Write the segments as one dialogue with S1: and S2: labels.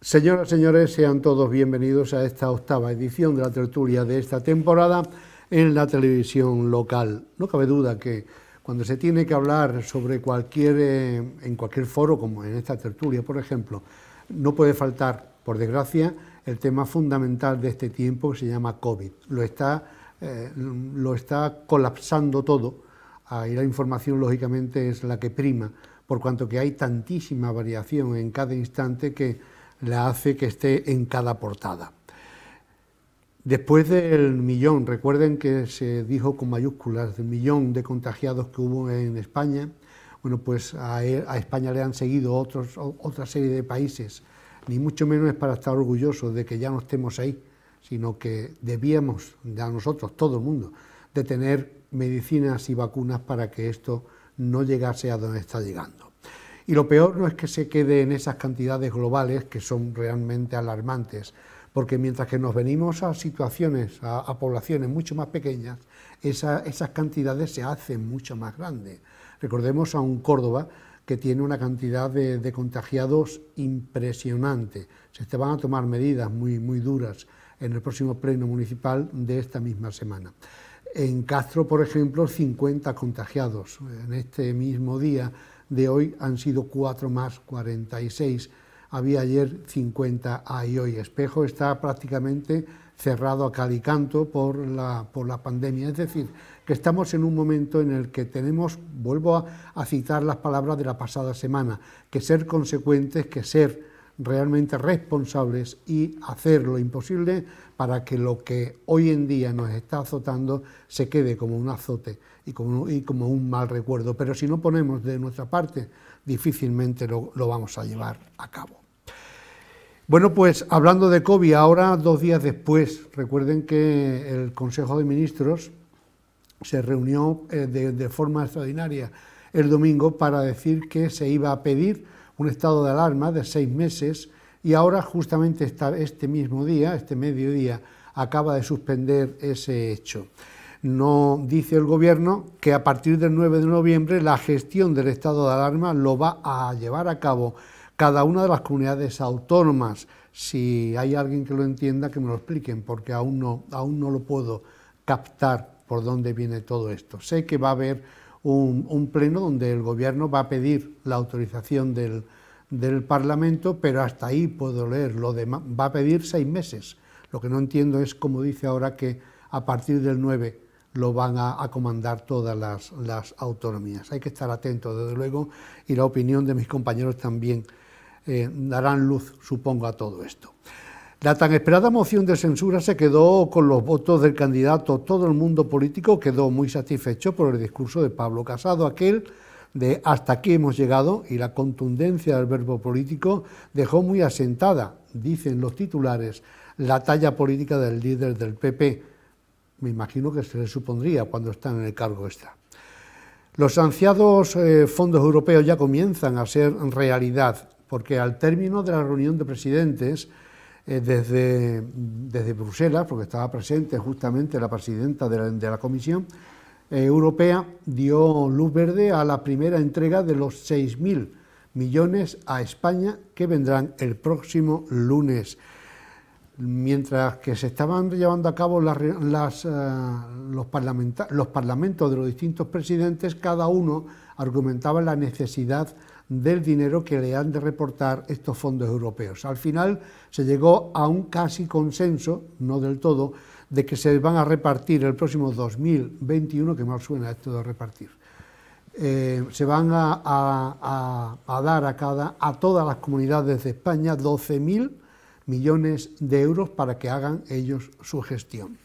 S1: Señoras y señores, sean todos bienvenidos a esta octava edición de la tertulia de esta temporada en la televisión local. No cabe duda que cuando se tiene que hablar sobre en cualquier foro, como en esta tertulia, por ejemplo, no puede faltar, por desgracia, el tema fundamental de este tiempo que se llama COVID. Lo está colapsando todo y la información, lógicamente, es la que prima, por cuanto que hay tantísima variación en cada instante que la hace que esté en cada portada. Después del millón, recuerden que se dijo con mayúsculas, del millón de contagiados que hubo en España, bueno, pues a España le han seguido otra serie de países, ni mucho menos es para estar orgullosos de que ya no estemos ahí, sino que debíamos, ya nosotros, todo el mundo, de tener medicinas y vacunas para que esto no llegase a donde está llegando. Y lo peor no es que se quede en esas cantidades globales que son realmente alarmantes, porque mientras que nos venimos a situaciones, a poblaciones mucho más pequeñas, esas cantidades se hacen mucho más grandes. Recordemos a un Córdoba que tiene una cantidad de contagiados impresionante. Se van a tomar medidas muy duras en el próximo pleno municipal de esta misma semana. En Castro, por ejemplo, 50 contagiados. En este mismo día de hoy han sido 4 más, 46. Había ayer 50, hay hoy. Espejo está prácticamente cerrado a cal y canto por la pandemia. Es decir, que estamos en un momento en el que tenemos, vuelvo a citar las palabras de la pasada semana, que ser consecuentes, que ser realmente responsables y hacer lo imposible para que lo que hoy en día nos está azotando se quede como un azote y como un mal recuerdo. Pero si no ponemos de nuestra parte, difícilmente lo vamos a llevar a cabo. Bueno, pues hablando de COVID, ahora 2 días después, recuerden que el Consejo de Ministros se reunió de forma extraordinaria el domingo para decir que se iba a pedir un estado de alarma de 6 meses y ahora justamente este mismo día, este mediodía, acaba de suspender ese hecho. No dice el Gobierno que a partir del 9 de noviembre la gestión del estado de alarma lo va a llevar a cabo cada una de las comunidades autónomas. Si hay alguien que lo entienda, que me lo expliquen, porque aún no lo puedo captar por dónde viene todo esto. Sé que va a haber un pleno donde el Gobierno va a pedir la autorización del Parlamento, pero hasta ahí puedo leer. Lo demás va a pedir 6 meses. Lo que no entiendo es, como dice ahora, que a partir del 9 lo van a comandar todas las autonomías. Hay que estar atentos, desde luego, y la opinión de mis compañeros también darán luz, supongo, a todo esto. La tan esperada moción de censura se quedó con los votos del candidato. Todo el mundo político quedó muy satisfecho por el discurso de Pablo Casado, aquel de hasta aquí hemos llegado, y la contundencia del verbo político dejó muy asentada, dicen los titulares, la talla política del líder del PP. Me imagino que se le supondría cuando están en el cargo extra. Los ansiados fondos europeos ya comienzan a ser realidad, porque al término de la reunión de presidentes desde Bruselas, porque estaba presente justamente la presidenta de la Comisión Europea, dio luz verde a la primera entrega de los 6.000 millones a España que vendrán el próximo lunes. Mientras que se estaban llevando a cabo los parlamentos de los distintos presidentes, cada uno argumentaba la necesidad del dinero que le han de reportar estos fondos europeos. Al final se llegó a un casi consenso, no del todo, de que se van a repartir el próximo 2021, que mal suena esto de repartir, se van a dar a todas las comunidades de España 12.000 millones de euros para que hagan ellos su gestión.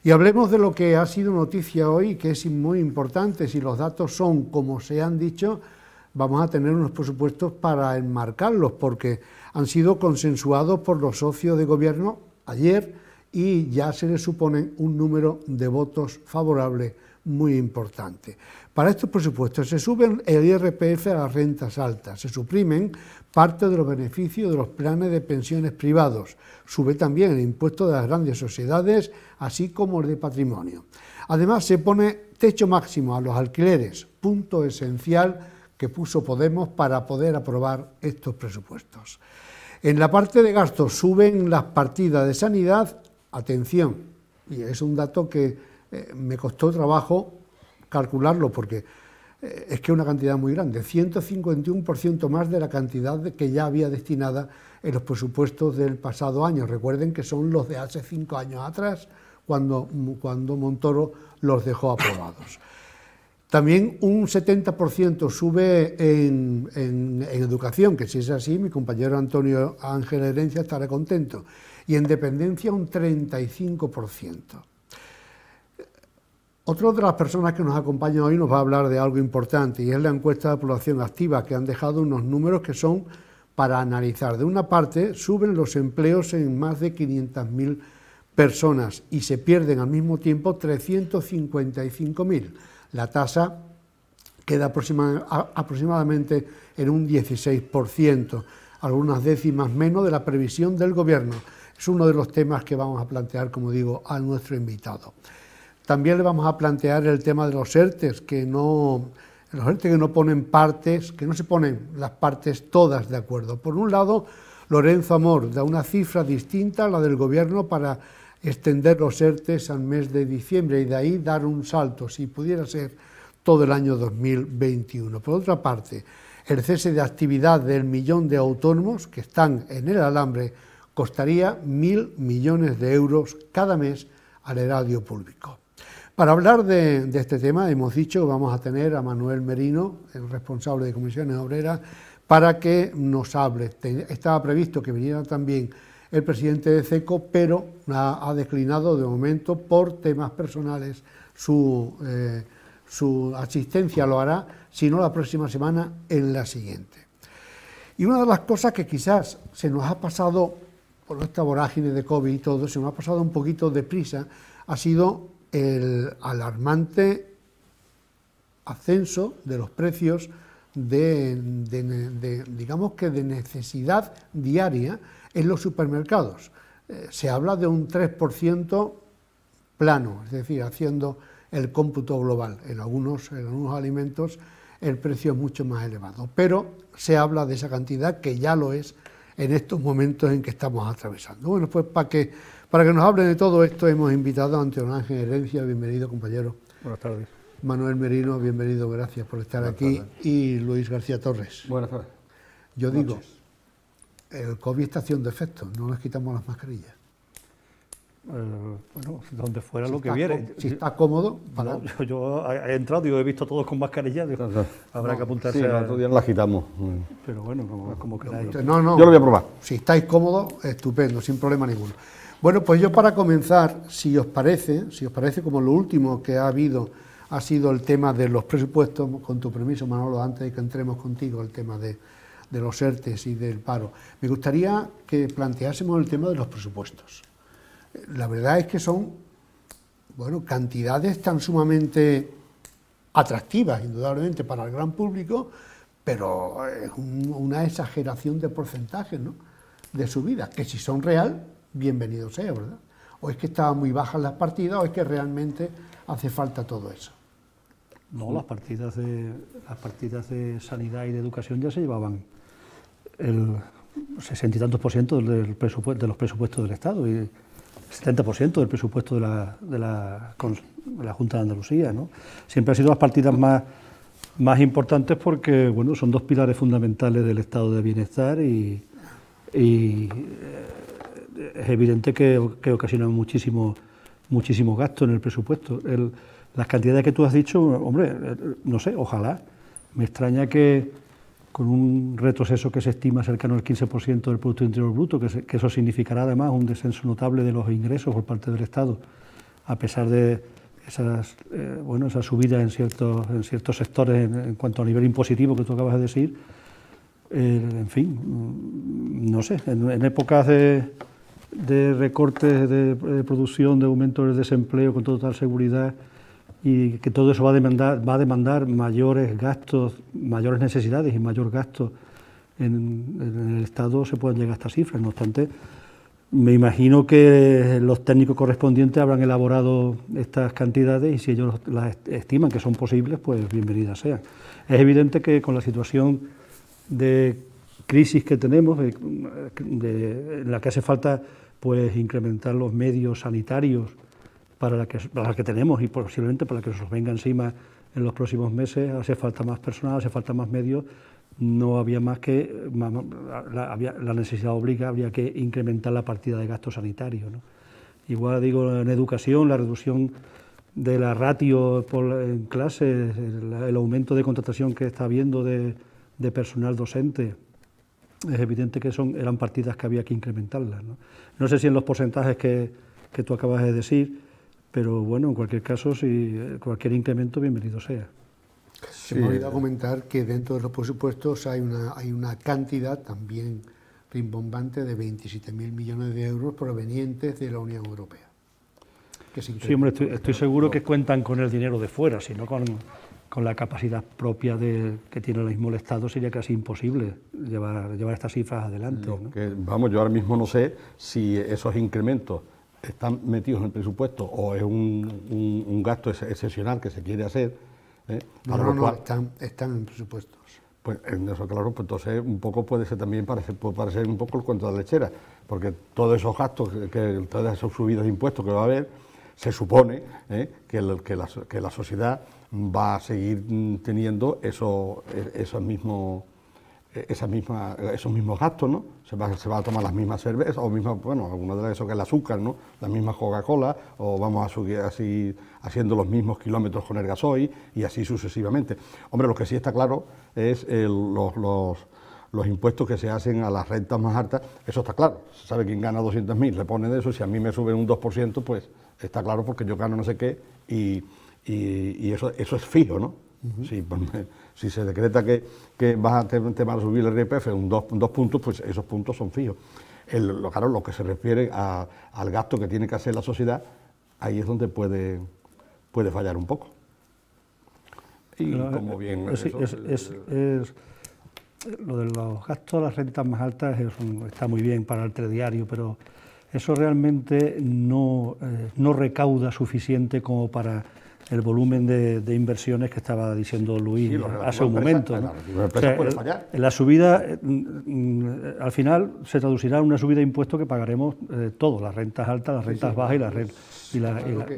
S1: Y hablemos de lo que ha sido noticia hoy, que es muy importante. Si los datos son como se han dicho, vamos a tener unos presupuestos para enmarcarlos, porque han sido consensuados por los socios de gobierno ayer y ya se les supone un número de votos favorables muy importante. Para estos presupuestos se suben el IRPF a las rentas altas, se suprimen parte de los beneficios de los planes de pensiones privados, sube también el impuesto de las grandes sociedades, así como el de patrimonio. Además se pone techo máximo a los alquileres, punto esencial que puso Podemos para poder aprobar estos presupuestos. En la parte de gastos suben las partidas de sanidad, atención, y es un dato que me costó trabajo calcularlo porque es que es una cantidad muy grande, 151% más de la cantidad que ya había destinada en los presupuestos del pasado año. Recuerden que son los de hace 5 años atrás, cuando Montoro los dejó aprobados. También un 70% sube en educación, que si es así, mi compañero Antonio Ángel Herencia estará contento, y en dependencia un 35%. Otra de las personas que nos acompaña hoy nos va a hablar de algo importante, y es la encuesta de población activa, que han dejado unos números que son para analizar. De una parte, suben los empleos en más de 500.000 personas y se pierden al mismo tiempo 355.000. La tasa queda aproximadamente en un 16%, algunas décimas menos de la previsión del Gobierno. Es uno de los temas que vamos a plantear, como digo, a nuestro invitado. También le vamos a plantear el tema de los ERTEs, que no ponen partes, que no se ponen las partes todas de acuerdo. Por un lado, Lorenzo Amor da una cifra distinta a la del Gobierno para extender los ERTEs al mes de diciembre y de ahí dar un salto, si pudiera ser, todo el año 2021. Por otra parte, el cese de actividad del 1 millón de autónomos que están en el alambre costaría 1.000 millones de euros cada mes al erario público. Para hablar de este tema hemos dicho que vamos a tener a Manuel Merino, el responsable de Comisiones Obreras, para que nos hable. Estaba previsto que viniera también el presidente de CECO, pero ha declinado de momento por temas personales. Su asistencia lo hará, si no la próxima semana, en la siguiente. Y una de las cosas que quizás se nos ha pasado, por esta vorágine de COVID y todo, se nos ha pasado un poquito deprisa, ha sido el alarmante ascenso de los precios digamos que de necesidad diaria en los supermercados. Se habla de un 3% plano, es decir, haciendo el cómputo global. En algunos alimentos el precio es mucho más elevado, pero se habla de esa cantidad que ya lo es en estos momentos en que estamos atravesando. Bueno, pues para que nos hable de todo esto hemos invitado a Antonio Ángel Herencia. Bienvenido, compañero.
S2: Buenas tardes.
S1: Manuel Merino, bienvenido, gracias por estar aquí. Y Luis García Torres.
S2: Buenas tardes.
S1: Yo digo, el COVID está haciendo efecto, no nos quitamos las mascarillas.
S2: Bueno, donde fuera lo que viene.
S1: Si está cómodo, para...
S2: Yo he entrado y he visto todos con mascarillas. Habrá que apuntarse.
S3: Sí, otro día las quitamos.
S2: Pero bueno, como queráis.
S1: No,
S3: yo lo voy a probar.
S1: Si estáis cómodos, estupendo, sin problema ninguno. Bueno, pues yo para comenzar, si os parece, como lo último que ha habido ha sido el tema de los presupuestos, con tu permiso, Manolo, antes de que entremos contigo, el tema de los ERTEs y del paro, me gustaría que planteásemos el tema de los presupuestos. La verdad es que son, bueno, cantidades tan sumamente atractivas, indudablemente, para el gran público, pero es una exageración de porcentajes, ¿no?, de subida, que si son real, bienvenido sea, ¿verdad? O es que estaban muy bajas las partidas, o es que realmente hace falta todo eso.
S2: No, las partidas de sanidad y de educación ya se llevaban el 60 y tantos % de los presupuestos del Estado y 70% del presupuesto de la Junta de Andalucía, ¿no? Siempre han sido las partidas más importantes porque, bueno, son dos pilares fundamentales del estado de bienestar y es evidente que ocasionan muchísimo gasto en el presupuesto. Las cantidades que tú has dicho, hombre, no sé, ojalá. Me extraña que con un retroceso que se estima cercano al 15% del Producto Interior Bruto, que eso significará además un descenso notable de los ingresos por parte del Estado, a pesar de esas subidas en ciertos sectores en cuanto a nivel impositivo que tú acabas de decir. En fin, no sé, en épocas de recortes de producción, de aumento del desempleo con total seguridad, y que todo eso va a demandar mayores gastos, mayores necesidades y mayor gasto en el Estado, se pueden llegar a estas cifras. No obstante, me imagino que los técnicos correspondientes habrán elaborado estas cantidades y si ellos las estiman que son posibles, pues bienvenidas sean. Es evidente que con la situación de crisis que tenemos, en la que hace falta pues incrementar los medios sanitarios para la que tenemos y posiblemente para la que nos venga encima en los próximos meses, hace falta más personal, hace falta más medios, no había más que, la necesidad obliga, habría que incrementar la partida de gasto sanitario, ¿no? Igual digo, en educación, la reducción de la ratio en clases, el aumento de contratación que está habiendo de personal docente, es evidente que eran partidas que había que incrementarlas, ¿no? No sé si en los porcentajes que tú acabas de decir, pero bueno, en cualquier caso, si cualquier incremento, bienvenido sea.
S1: Se me ha olvidado comentar que dentro de los presupuestos hay una cantidad también rimbombante de 27.000 millones de euros provenientes de la Unión Europea.
S2: Sí, hombre, estoy seguro que cuentan con el dinero de fuera, sino con la capacidad propia que tiene el mismo Estado sería casi imposible llevar estas cifras adelante, ¿no?
S3: Vamos, yo ahora mismo no sé si esos incrementos están metidos en el presupuesto o es un gasto excepcional que se quiere hacer.
S1: No, están en presupuestos.
S3: Pues en eso, claro, pues entonces un poco puede ser también puede parecer un poco el cuento de la lechera, porque todos esos gastos, todas esas subidas de impuestos que va a haber, se supone que la sociedad va a seguir teniendo esos mismos gastos, ¿no? Se va a tomar las mismas cervezas, o bueno, algunas de eso que el azúcar, ¿no? Las mismas Coca-Cola, o vamos a subir así, haciendo los mismos kilómetros con el gasoil, y así sucesivamente. Hombre, lo que sí está claro es los impuestos que se hacen a las rentas más altas, eso está claro. Se sabe quién gana 200.000, le pone de eso, si a mí me suben un 2%, pues está claro porque yo gano no sé qué, y eso es fijo, ¿no? Si se decreta que te van a subir el IRPF dos puntos, pues esos puntos son fijos. Claro, lo que se refiere al gasto que tiene que hacer la sociedad, ahí es donde puede fallar un poco. Y como bien...
S2: Lo de los gastos de las rentas más altas está muy bien para el telediario, pero eso realmente no recauda suficiente como para el volumen de inversiones que estaba diciendo Luis hace un momento, ¿no? O sea, la subida, al final, se traducirá en una subida de impuestos que pagaremos todos, las rentas altas, las rentas bajas y las rentas...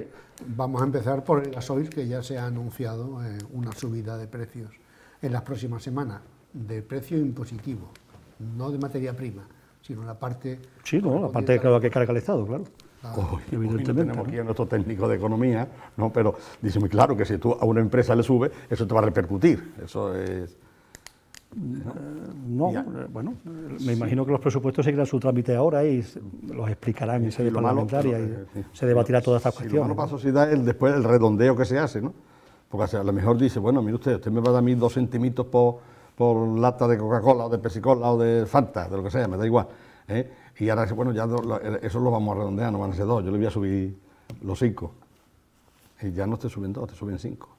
S1: Vamos a empezar por el gasoil, que ya se ha anunciado una subida de precios en las próximas semanas, de precio impositivo, no de materia prima, sino la parte...
S2: Sí, no, la parte que carga el Estado, claro.
S3: Evidentemente. No tenemos aquí a nuestro técnico de economía, ¿no? Pero dice muy claro que si tú a una empresa le subes, eso te va a repercutir. Eso es...
S2: Bueno, me imagino que los presupuestos seguirán su trámite ahora y los explicarán en sede parlamentaria y se debatirá todas estas cuestiones.
S3: Lo malo para la sociedad es después el redondeo que se hace, ¿no? Porque a lo mejor dice, bueno, mire usted me va a dar 2 centimitos por lata de Coca-Cola o de Pepsi-Cola o de Fanta, de lo que sea, me da igual, y ahora, bueno, ya eso lo vamos a redondear, no van a ser 2, yo le voy a subir los 5, y ya no te suben 2, te suben 5.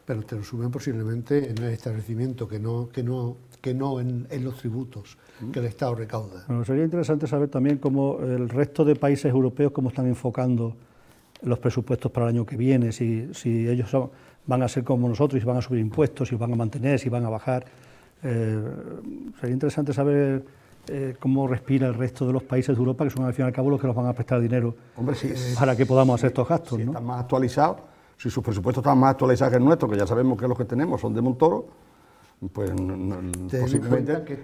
S1: Pero te lo suben posiblemente en el establecimiento, que no en los tributos que el Estado recauda.
S2: Bueno, sería interesante saber también cómo el resto de países europeos cómo están enfocando los presupuestos para el año que viene, si ellos van a ser como nosotros, si van a subir impuestos, si van a mantener, si van a bajar. Sería interesante saber cómo respira el resto de los países de Europa, que son al fin y al cabo los que nos van a prestar dinero.
S3: Hombre,
S2: para que podamos hacer estos gastos,
S3: si
S2: ¿no?
S3: Están más actualizados, si sus presupuestos están más actualizados que el nuestro, que ya sabemos que los que tenemos son de Montoro, pues posiblemente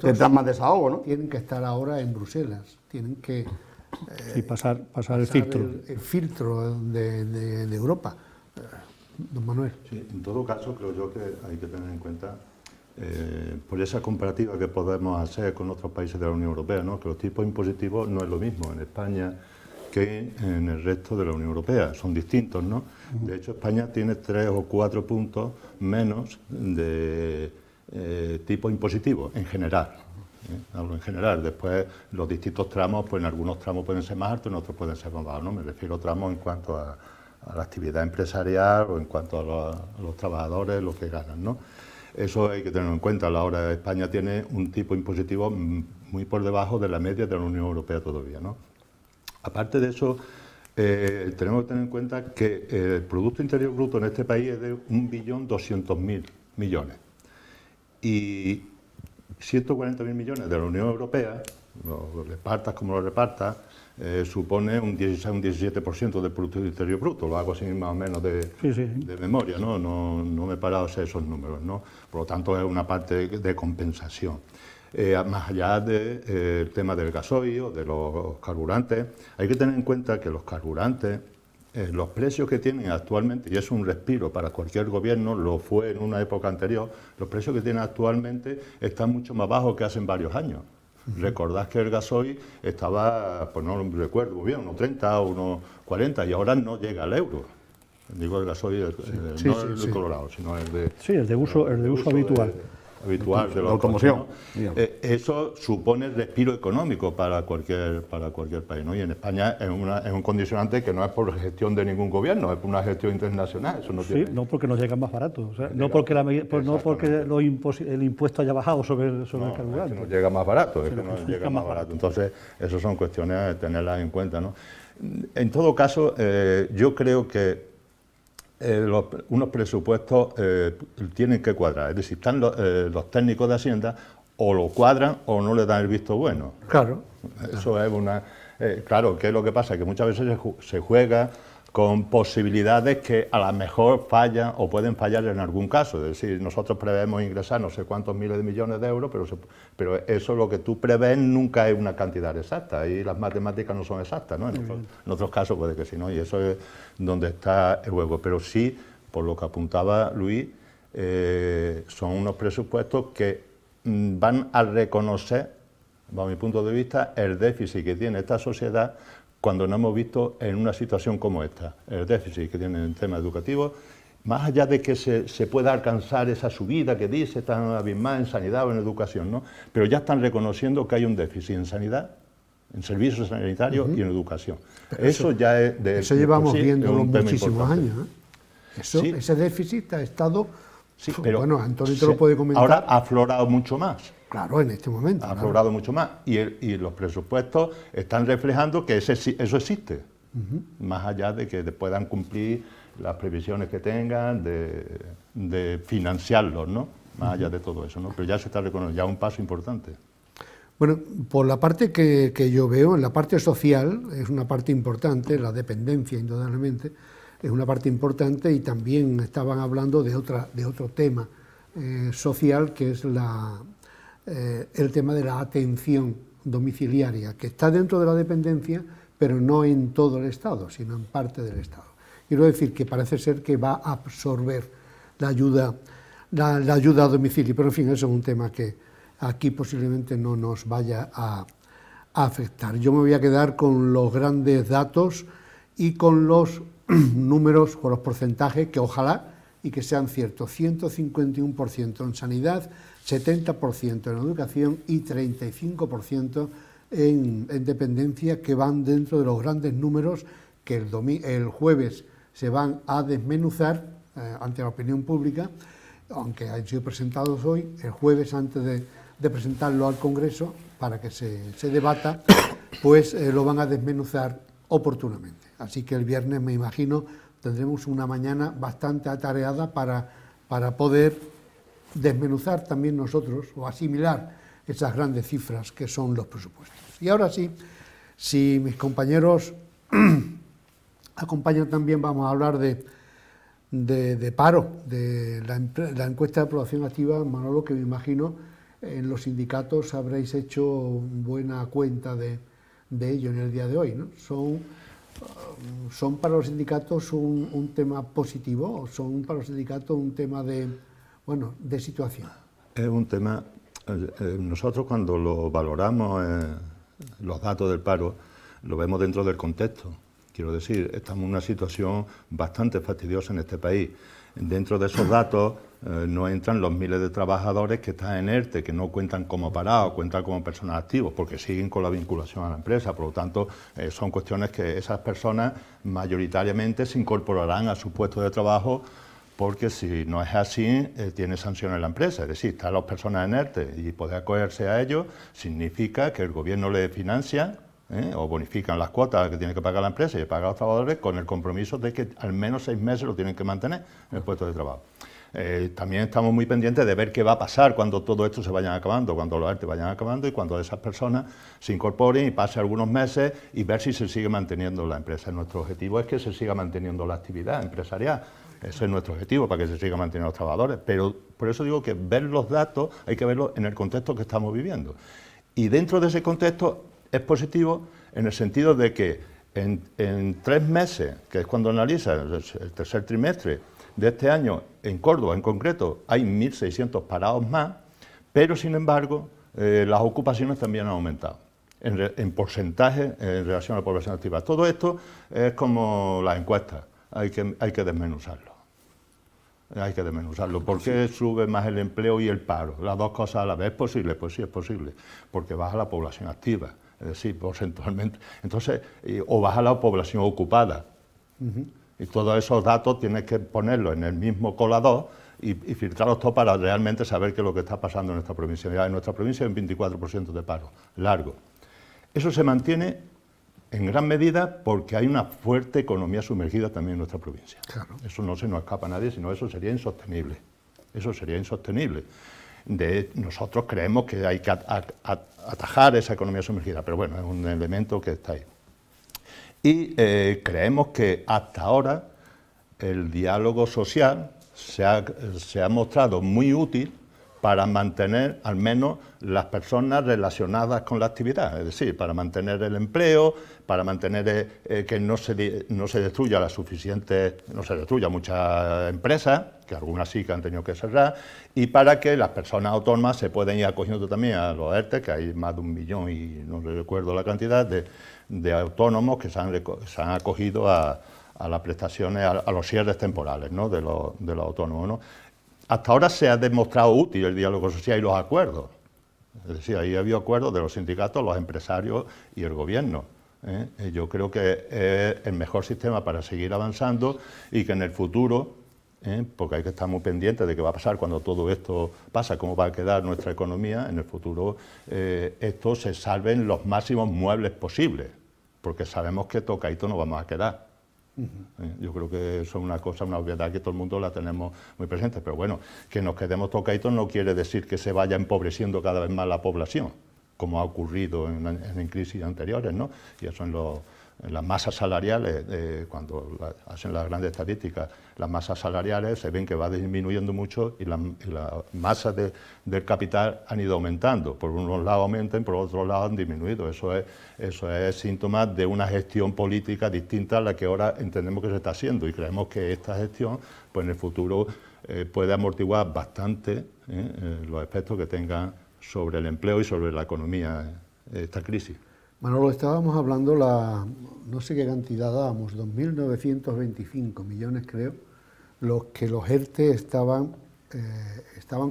S3: tendrán más desahogo, ¿no?
S1: Tienen que estar ahora en Bruselas, tienen que
S2: pasar el filtro.
S1: El filtro de Europa. Don Manuel.
S4: Sí, en todo caso creo yo que hay que tener en cuenta, por esa comparativa que podemos hacer con otros países de la Unión Europea, ¿no? Que los tipos impositivos no es lo mismo en España que en el resto de la Unión Europea, son distintos, ¿no? De hecho, España tiene 3 o 4 puntos menos de tipo impositivo en general. Hablo en general, después los distintos tramos, pues en algunos tramos pueden ser más altos, en otros pueden ser más bajos, ¿no? Me refiero a tramos en cuanto a la actividad empresarial o en cuanto a los trabajadores, lo que ganan, ¿no? Eso hay que tenerlo en cuenta. Ahora España tiene un tipo impositivo muy por debajo de la media de la Unión Europea todavía, ¿no? Aparte de eso, tenemos que tener en cuenta que el Producto Interior Bruto en este país es de 1.200.000 millones. Y 140.000 millones de la Unión Europea, lo repartas como lo repartas, supone un 16 un 17% del Producto Interior Bruto, lo hago así más o menos de memoria, ¿no? No me he parado a hacer esos números, ¿no? Por lo tanto es una parte de compensación. Más allá del tema del gasoil o de los carburantes, hay que tener en cuenta que los carburantes, los precios que tienen actualmente, y es un respiro para cualquier gobierno, lo fue en una época anterior, los precios que tienen actualmente están mucho más bajos que hace varios años. Recordad que el gasoil estaba, pues no recuerdo muy bien, unos 30 o unos 40 y ahora no llega al euro. Digo el gasoil, no el de Colorado, sino el de...
S2: Sí, el de uso habitual.
S4: Habitual de la
S3: automoción.
S4: Eso supone respiro económico para cualquier país, ¿no? Y en España es un condicionante que no es por gestión de ningún gobierno, es por una gestión internacional. Eso no tiene...
S2: no porque nos llega más barato, o sea, no porque el impuesto haya bajado sobre el carburante.
S4: Es que nos llega más barato, es que nos llega más barato. Entonces, esas son cuestiones de tenerlas en cuenta, ¿no? En todo caso, yo creo que unos presupuestos tienen que cuadrar, es decir, están los técnicos de Hacienda o lo cuadran o no le dan el visto bueno.
S1: Claro.
S4: Eso es una... claro, ¿qué es lo que pasa? Que muchas veces se juega con posibilidades que a lo mejor fallan o pueden fallar en algún caso. Es decir, nosotros prevemos ingresar no sé cuántos miles de millones de euros, pero eso lo que tú prevés nunca es una cantidad exacta, y las matemáticas no son exactas, ¿no? En otros casos puede que sí, ¿no? Y eso es donde está el juego. Pero sí, por lo que apuntaba Luis, son unos presupuestos que van a reconocer, bajo mi punto de vista, el déficit que tiene esta sociedad cuando no hemos visto en una situación como esta, el déficit que tiene en el tema educativo, más allá de que se pueda alcanzar esa subida que dice tan abismal en sanidad o en educación, ¿no? Pero ya están reconociendo que hay un déficit en sanidad, en servicios sanitarios y en educación. Eso ya es de...
S1: Eso llevamos viéndolo muchísimos años, ¿eh? Ese déficit ha estado...
S4: Sí, pero
S1: bueno, Antonio te lo puede comentar.
S4: Ahora ha aflorado mucho más.
S1: Claro, en este momento.
S4: Ha aflorado mucho más. Y los presupuestos están reflejando que eso existe. Más allá de que puedan cumplir las previsiones que tengan, de financiarlos, ¿no? Más allá de todo eso, ¿no? Pero ya se está reconociendo, ya un paso importante.
S1: Bueno, por la parte que yo veo, en la parte social, es una parte importante, la dependencia, indudablemente, es una parte importante, y también estaban hablando de otro tema social, que es el tema de la atención domiciliaria, que está dentro de la dependencia, pero no en todo el Estado, sino en parte del Estado. Quiero decir que parece ser que va a absorber la ayuda a domicilio, pero en fin, eso es un tema que aquí posiblemente no nos vaya a afectar. Yo me voy a quedar con los grandes datos y con los números, con los porcentajes, que ojalá y que sean ciertos: 151% en sanidad, 70% en educación y 35% en dependencia, que van dentro de los grandes números que el jueves se van a desmenuzar ante la opinión pública, aunque han sido presentados hoy, el jueves, antes de presentarlo al Congreso para que se debata, pues lo van a desmenuzar oportunamente. Así que el viernes, me imagino, tendremos una mañana bastante atareada para poder desmenuzar también nosotros o asimilar esas grandes cifras que son los presupuestos. Y ahora sí, si mis compañeros acompañan también, vamos a hablar de paro, de la encuesta de población activa. Manolo, que me imagino en los sindicatos habréis hecho buena cuenta de ello en el día de hoy, ¿no? ¿Son para los sindicatos un tema positivo o son para los sindicatos un tema de situación?
S4: Es un tema, nosotros cuando lo valoramos, los datos del paro, lo vemos dentro del contexto. Quiero decir, estamos en una situación bastante fastidiosa en este país. Dentro de esos datos no entran los miles de trabajadores que están en ERTE, que no cuentan como parados, cuentan como personas activas, porque siguen con la vinculación a la empresa. Por lo tanto, son cuestiones que esas personas mayoritariamente se incorporarán a su puesto de trabajo, porque si no es así, tiene sanciones la empresa. Es decir, están las personas en ERTE y poder acogerse a ello significa que el gobierno le financia o bonifican las cuotas que tiene que pagar la empresa y paga a los trabajadores, con el compromiso de que al menos 6 meses lo tienen que mantener en el puesto de trabajo. También estamos muy pendientes de ver qué va a pasar cuando todo esto se vaya acabando, cuando los ERTE vayan acabando y cuando esas personas se incorporen y pase algunos meses y ver si se sigue manteniendo la empresa. Nuestro objetivo es que se siga manteniendo la actividad empresarial. Ese es nuestro objetivo, para que se sigan manteniendo los trabajadores. Pero por eso digo que ver los datos hay que verlos en el contexto que estamos viviendo. Y dentro de ese contexto es positivo en el sentido de que en 3 meses, que es cuando analiza el tercer trimestre de este año, en Córdoba en concreto, hay 1.600 parados más, pero sin embargo las ocupaciones también han aumentado en porcentaje en relación a la población activa. Todo esto es como las encuestas, hay que desmenuzarlo. Hay que desmenuzarlo. ¿Por qué sube más el empleo y el paro? Las dos cosas a la vez. ¿Es posible? Pues sí, es posible, porque baja la población activa, es decir, porcentualmente. Entonces, o baja la población ocupada. Y todos esos datos tienes que ponerlos en el mismo colador y filtrarlos todos para realmente saber qué es lo que está pasando en nuestra provincia. Ya en nuestra provincia hay un 24% de paro, largo. Eso se mantiene en gran medida porque hay una fuerte economía sumergida también en nuestra provincia. Claro. Eso no se nos escapa a nadie, sino eso sería insostenible. Eso sería insostenible. Nosotros creemos que hay que atajar esa economía sumergida, pero bueno, es un elemento que está ahí. Y creemos que hasta ahora el diálogo social se ha mostrado muy útil para mantener al menos las personas relacionadas con la actividad, es decir, para mantener el empleo, para mantener que no se destruya muchas empresas, que algunas sí que han tenido que cerrar, y para que las personas autónomas se puedan ir acogiendo también a los ERTE, que hay más de 1 millón y no recuerdo la cantidad de autónomos que se han acogido a las prestaciones, a los cierres temporales, ¿no?, de los autónomos, ¿no? Hasta ahora se ha demostrado útil el diálogo social y los acuerdos. Es decir, ahí ha habido acuerdos de los sindicatos, los empresarios y el gobierno. Yo creo que es el mejor sistema para seguir avanzando y que en el futuro, porque hay que estar muy pendientes de qué va a pasar cuando todo esto pasa, cómo va a quedar nuestra economía, en el futuro esto se salven los máximos muebles posibles, porque sabemos que tocadito no vamos a quedar. Yo creo que eso es una cosa, una obviedad que todo el mundo la tenemos muy presente, pero bueno, que nos quedemos tocaditos no quiere decir que se vaya empobreciendo cada vez más la población, como ha ocurrido en crisis anteriores, ¿no? Y eso en las masas salariales, cuando hacen las grandes estadísticas, las masas salariales se ven que va disminuyendo mucho y las masas del capital han ido aumentando. Por unos lados aumentan, por otros lados han disminuido. Eso es síntoma de una gestión política distinta a la que ahora entendemos que se está haciendo y creemos que esta gestión, pues en el futuro puede amortiguar bastante los efectos que tenga sobre el empleo y sobre la economía esta crisis.
S1: Manolo, estábamos hablando, no sé qué cantidad dábamos, 2.925 millones creo, los que los ERTE estaban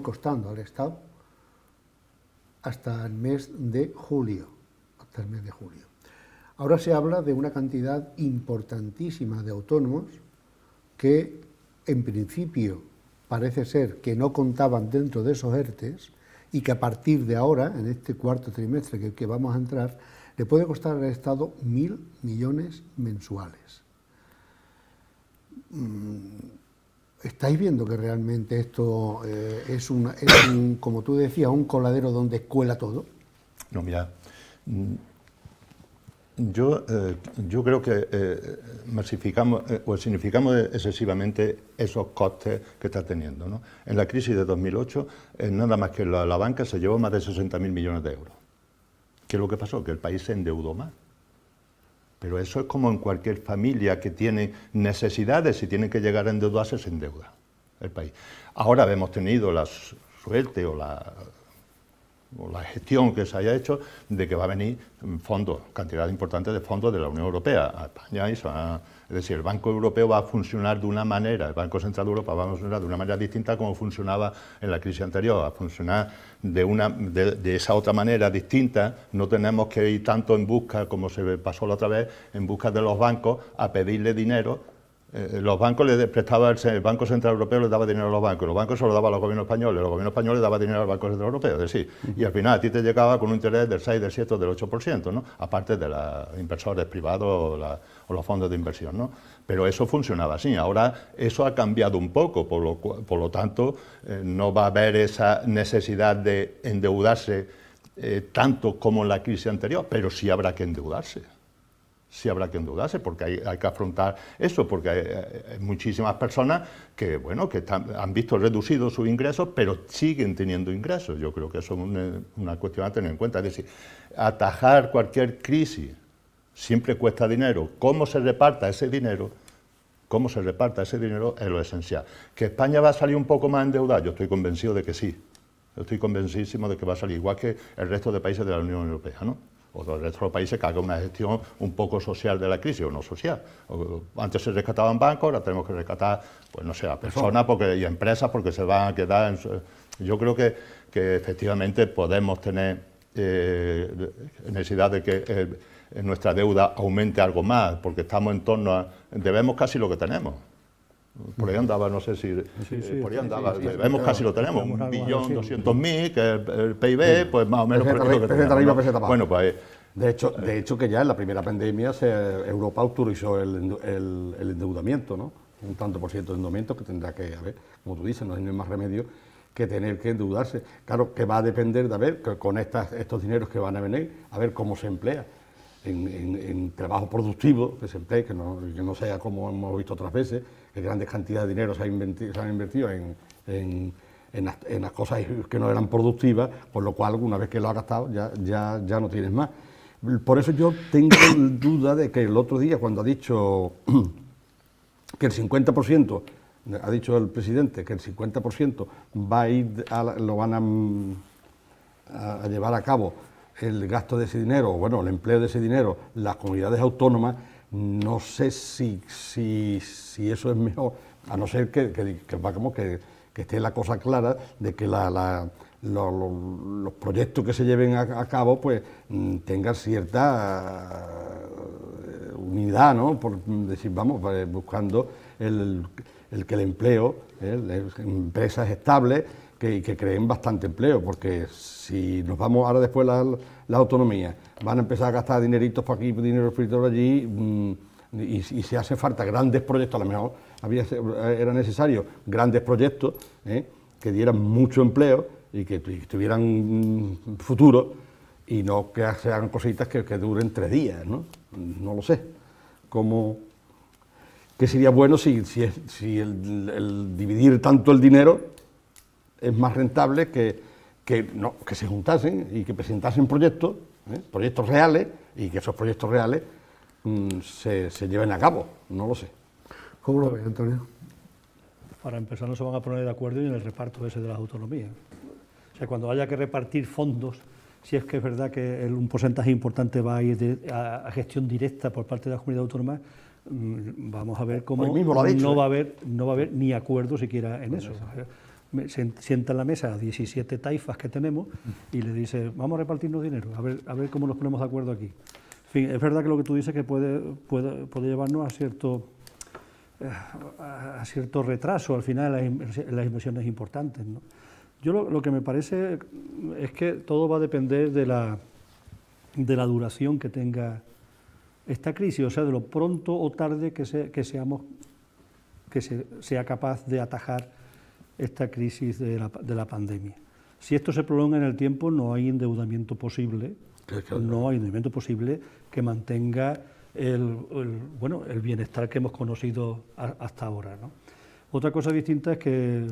S1: costando al Estado hasta el mes de julio, Ahora se habla de una cantidad importantísima de autónomos que en principio parece ser que no contaban dentro de esos ERTEs y que a partir de ahora, en este cuarto trimestre que vamos a entrar, le puede costar al Estado 1.000 millones mensuales. ¿Estáis viendo que realmente esto es como tú decías, un coladero donde cuela todo?
S4: No, mira, yo creo que masificamos o significamos excesivamente esos costes que está teniendo, ¿no? En la crisis de 2008, nada más que la banca se llevó más de 60.000 millones de euros. ¿Qué es lo que pasó? Que el país se endeudó más. Pero eso es como en cualquier familia que tiene necesidades, si tiene que llegar a endeudarse, se endeuda el país. Ahora hemos tenido la suerte o la gestión que se haya hecho de que va a venir fondos, cantidad importante de fondos de la Unión Europea a España. Es decir, el Banco Europeo va a funcionar de una manera, el Banco Central de Europa va a funcionar de una manera distinta a como funcionaba en la crisis anterior, va a funcionar de esa otra manera distinta. No tenemos que ir tanto en busca, como se pasó la otra vez, en busca de los bancos a pedirle dinero Los bancos le prestaban, el Banco Central Europeo les daba dinero a los bancos se lo daban a los gobiernos españoles, los gobiernos españoles daban dinero al Banco Central Europeo, es decir, y al final a ti te llegaba con un interés del 6, del 7 o del 8%, ¿no? Aparte de los inversores privados o los fondos de inversión, ¿no? Pero eso funcionaba así. Ahora eso ha cambiado un poco, por lo tanto no va a haber esa necesidad de endeudarse tanto como en la crisis anterior, pero sí habrá que endeudarse. Sí habrá que endeudarse porque hay que afrontar eso, porque hay muchísimas personas que, bueno, que han visto reducidos sus ingresos, pero siguen teniendo ingresos. Yo creo que eso es una cuestión a tener en cuenta. Es decir, atajar cualquier crisis siempre cuesta dinero. ¿Cómo se reparta ese dinero? ¿Cómo se reparta ese dinero? Es lo esencial. ¿Que España va a salir un poco más endeudada? Yo estoy convencido de que sí. Yo estoy convencidísimo de que va a salir igual que el resto de países de la Unión Europea, ¿no? O del resto de los países que hagan una gestión un poco social de la crisis, o no social. Antes se rescataban bancos, ahora tenemos que rescatar, pues no sé, a personas y a empresas porque se van a quedar... Yo creo que efectivamente podemos tener necesidad de que nuestra deuda aumente algo más, porque estamos en torno a... Debemos casi lo que tenemos. Por ahí andaba, no sé si... por ahí andaba, debemos casi lo tenemos, 1.200.000, que es el PIB, pues más o menos...
S3: Bueno, pues... De hecho, que ya en la primera pandemia Europa autorizó el endeudamiento, ¿no? Un tanto por ciento de endeudamiento que tendrá que haber, como tú dices, no hay más remedio que tener que endeudarse. Claro, que va a depender de a ver, con estos dineros que van a venir, a ver cómo se emplea. En trabajo productivo, que se emplee, que no sea como hemos visto otras veces, que grandes cantidades de dinero se han invertido en las cosas que no eran productivas, con lo cual, una vez que lo has gastado, ya no tienes más. Por eso yo tengo duda de que el otro día, cuando ha dicho que el 50%, ha dicho el presidente, que el 50% va a ir lo van a llevar a cabo el gasto de ese dinero, bueno, el empleo de ese dinero, las comunidades autónomas, no sé si eso es mejor, a no ser que esté la cosa clara de que los proyectos que se lleven a cabo pues tengan cierta unidad, ¿no? Por decir, vamos, buscando el que el empleo, empresas estables, que creen bastante empleo, porque si nos vamos ahora después la autonomía, van a empezar a gastar dineritos por aquí, dinero por allí, y si hace falta grandes proyectos, a lo mejor era necesario grandes proyectos que dieran mucho empleo y que tuvieran futuro, y no que se hagan cositas que duren 3 días, ¿no? No lo sé. ¿Qué sería bueno si el dividir tanto el dinero es más rentable que se juntasen y que presentasen proyectos reales, y que esos proyectos reales se lleven a cabo? No lo sé.
S1: ¿Cómo lo ves, Antonio?
S2: Para empezar, no se van a poner de acuerdo en el reparto ese de las autonomías. O sea, cuando haya que repartir fondos, si es que es verdad que un porcentaje importante va a ir a gestión directa por parte de las comunidades autónomas, vamos a ver cómo no va a haber ni acuerdo siquiera en eso. Sienta en la mesa a 17 taifas que tenemos y le dice, vamos a repartirnos dinero, a ver cómo nos ponemos de acuerdo aquí. En fin, es verdad que lo que tú dices que puede llevarnos a cierto retraso al final en las inversiones importantes, ¿no? Yo lo que me parece es que todo va a depender de la duración que tenga esta crisis, o sea, de lo pronto o tarde que sea capaz de atajar esta crisis de la pandemia. Si esto se prolonga en el tiempo, no hay endeudamiento posible, que mantenga el bienestar que hemos conocido hasta ahora, ¿no? Otra cosa distinta es que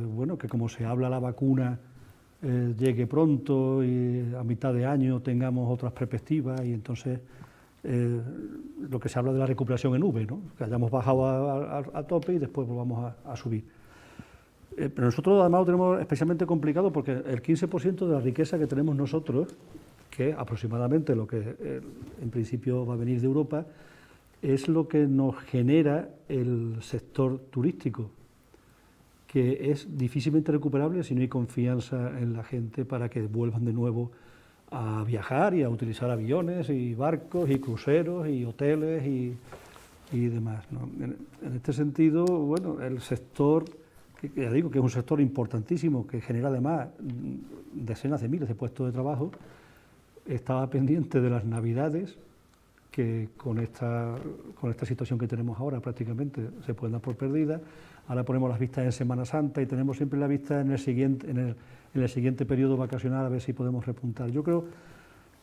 S2: como se habla la vacuna llegue pronto y a mitad de año tengamos otras perspectivas, y entonces lo que se habla de la recuperación en V, ¿no? Que hayamos bajado a tope y después volvamos a subir. Pero nosotros además lo tenemos especialmente complicado porque el 15% de la riqueza que tenemos nosotros, que aproximadamente lo que en principio va a venir de Europa, es lo que nos genera el sector turístico, que es difícilmente recuperable si no hay confianza en la gente para que vuelvan de nuevo a viajar y a utilizar aviones y barcos y cruceros y hoteles y y demás, ¿no? En este sentido, bueno, el sector, que ya digo que es un sector importantísimo, que genera además decenas de miles de puestos de trabajo, estaba pendiente de las Navidades, que con esta situación que tenemos ahora prácticamente se pueden dar por perdidas. Ahora ponemos las vistas en Semana Santa y tenemos siempre la vista en el siguiente periodo vacacional a ver si podemos repuntar. Yo creo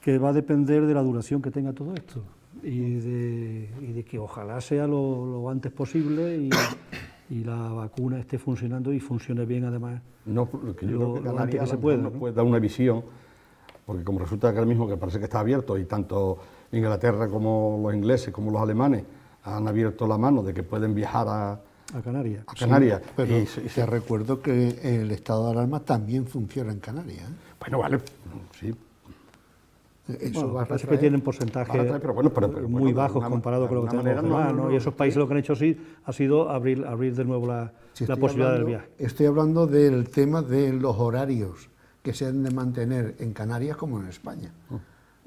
S2: que va a depender de la duración que tenga todo esto y de que ojalá sea lo antes posible y la vacuna esté funcionando y funcione bien además.
S3: No, porque yo creo que
S2: lo antes que se
S3: pueda,
S2: pueda,
S3: nos
S2: ¿no?
S3: puede dar una visión, porque como resulta que ahora mismo que parece que está abierto y tanto Inglaterra como los ingleses como los alemanes han abierto la mano de que pueden viajar a
S2: Canarias.
S3: Canarias.
S1: Sí, pero
S3: Y
S1: te recuerdo que el estado de alarma también funciona en Canarias, ¿eh?
S3: bueno, vale, sí.
S1: Eso
S2: Bueno,
S1: va a
S2: parece que
S1: retraer.
S2: tienen porcentajes
S3: pero bueno,
S2: muy
S3: de
S2: bajos
S3: alguna
S2: comparado con lo que
S3: de
S2: tenemos
S3: alguna
S2: los
S3: manera
S2: demás, ¿no? Y esos países lo que han hecho sí ha sido abrir de nuevo la
S1: Si estoy
S2: posibilidad del
S1: hablando-
S2: viaje.
S1: Estoy hablando del tema de los horarios que se han de mantener en Canarias como en España.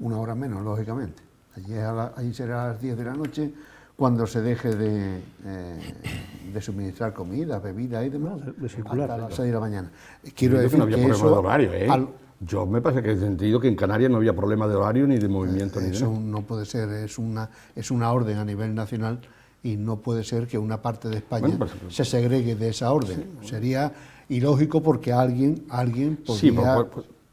S1: Una hora menos, lógicamente. Allí será a las 10 de la noche cuando se deje de suministrar comida, bebida y demás,
S2: de circular.
S1: hasta las 6 de la mañana. Quiero
S3: Yo creo
S1: decir
S3: que no había
S1: que
S3: problema
S1: eso,
S3: de horario, ¿eh?
S1: al-
S3: Yo me parece que he sentido que en Canarias no había problema de horario ni de movimiento ni de
S1: eso
S3: nada.
S1: no puede ser, es una orden a nivel nacional y no puede ser que una parte de España
S3: Bueno, pero-
S1: se segregue de esa orden. Sería ilógico porque alguien
S3: Sí,
S1: podría...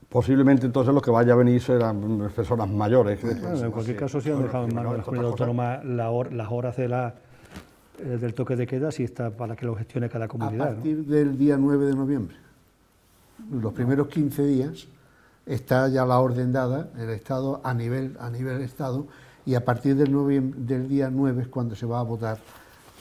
S3: posiblemente entonces los que vaya a venir serán personas mayores.
S2: Bueno, en cualquier caso, si han dejado en manos de las comunidades autónomas las horas del toque de queda, si está para que lo gestione cada
S1: A
S2: comunidad, ¿no?
S1: partir del día 9 de noviembre, los primeros 15 días, está ya la orden dada, el Estado a nivel Estado, y a partir del día 9 es cuando se va a votar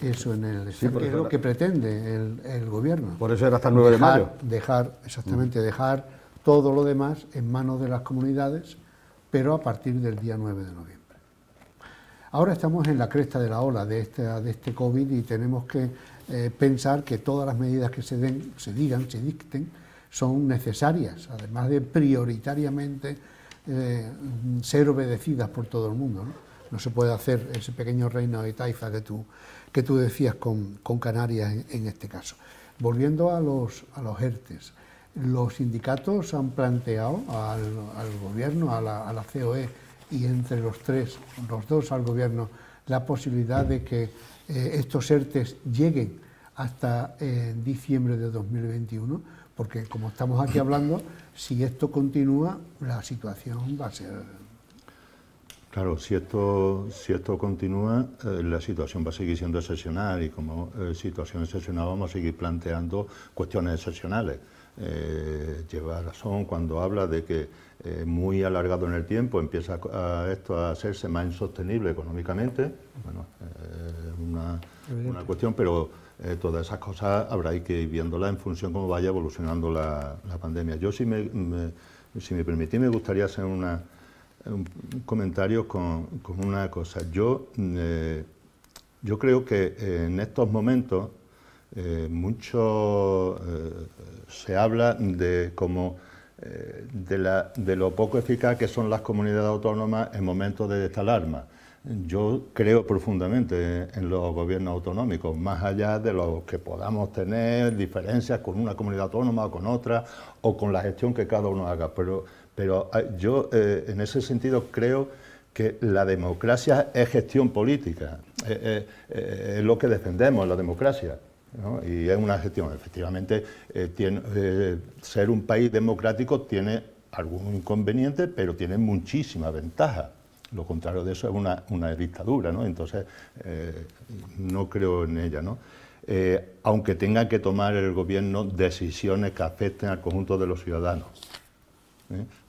S1: eso en el Estado,
S3: por
S1: que es
S3: eso
S1: lo
S3: era-
S1: que pretende el Gobierno.
S3: Por eso era hasta el 9 de mayo.
S1: Dejar todo lo demás en manos de las comunidades, pero a partir del día 9 de noviembre. Ahora estamos en la cresta de la ola de este COVID y tenemos que pensar que todas las medidas que se dicten, son necesarias, además de prioritariamente ser obedecidas por todo el mundo, ¿no? No se puede hacer ese pequeño reino de taifa que tú decías con Canarias en este caso. Volviendo a los ERTES, los sindicatos han planteado al Gobierno, a la COE y entre los dos al Gobierno, la posibilidad de que estos ERTES lleguen hasta diciembre de 2021, porque como estamos aquí hablando, si esto continúa, la situación va a ser...
S4: Claro, si esto continúa, la situación va a seguir siendo excepcional y como situación excepcional vamos a seguir planteando cuestiones excepcionales. Lleva razón cuando habla de que muy alargado en el tiempo empieza esto a hacerse más insostenible económicamente. Bueno, una cuestión, pero todas esas cosas habrá que ir viéndolas en función de cómo vaya evolucionando la pandemia. Yo, si me permitís, me gustaría hacer un comentario con una cosa. Yo creo que en estos momentos mucho se habla de lo poco eficaz que son las comunidades autónomas en momentos de esta alarma. Yo creo profundamente en los gobiernos autonómicos, más allá de lo que podamos tener diferencias con una comunidad autónoma o con otra, o con la gestión que cada uno haga. Pero yo en ese sentido creo que la democracia es gestión política, es lo que defendemos, la democracia, ¿no? Y es una gestión, efectivamente, ser un país democrático tiene algún inconveniente, pero tiene muchísimas ventajas. Lo contrario de eso es una dictadura, ¿no? Entonces, no creo en ella, ¿no? Aunque tenga que tomar el gobierno decisiones que afecten al conjunto de los ciudadanos,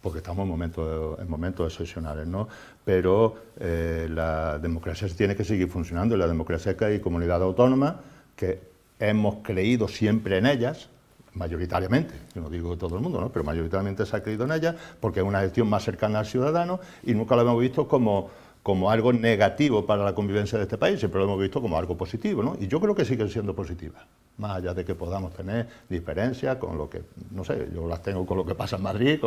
S4: porque estamos en momentos excepcionales, ¿no? Pero la democracia tiene que seguir funcionando, y la democracia es que hay comunidades autónomas que hemos creído siempre en ellas, mayoritariamente, yo no digo todo el mundo, ¿no? Pero mayoritariamente se ha creído en ellas, porque es una gestión más cercana al ciudadano y nunca lo hemos visto como como algo negativo para la convivencia de este país, siempre lo hemos visto como algo positivo, ¿no? Y yo creo que siguen siendo positivas, más allá de que podamos tener diferencias con lo que, no sé, yo las tengo con lo que pasa en Madrid,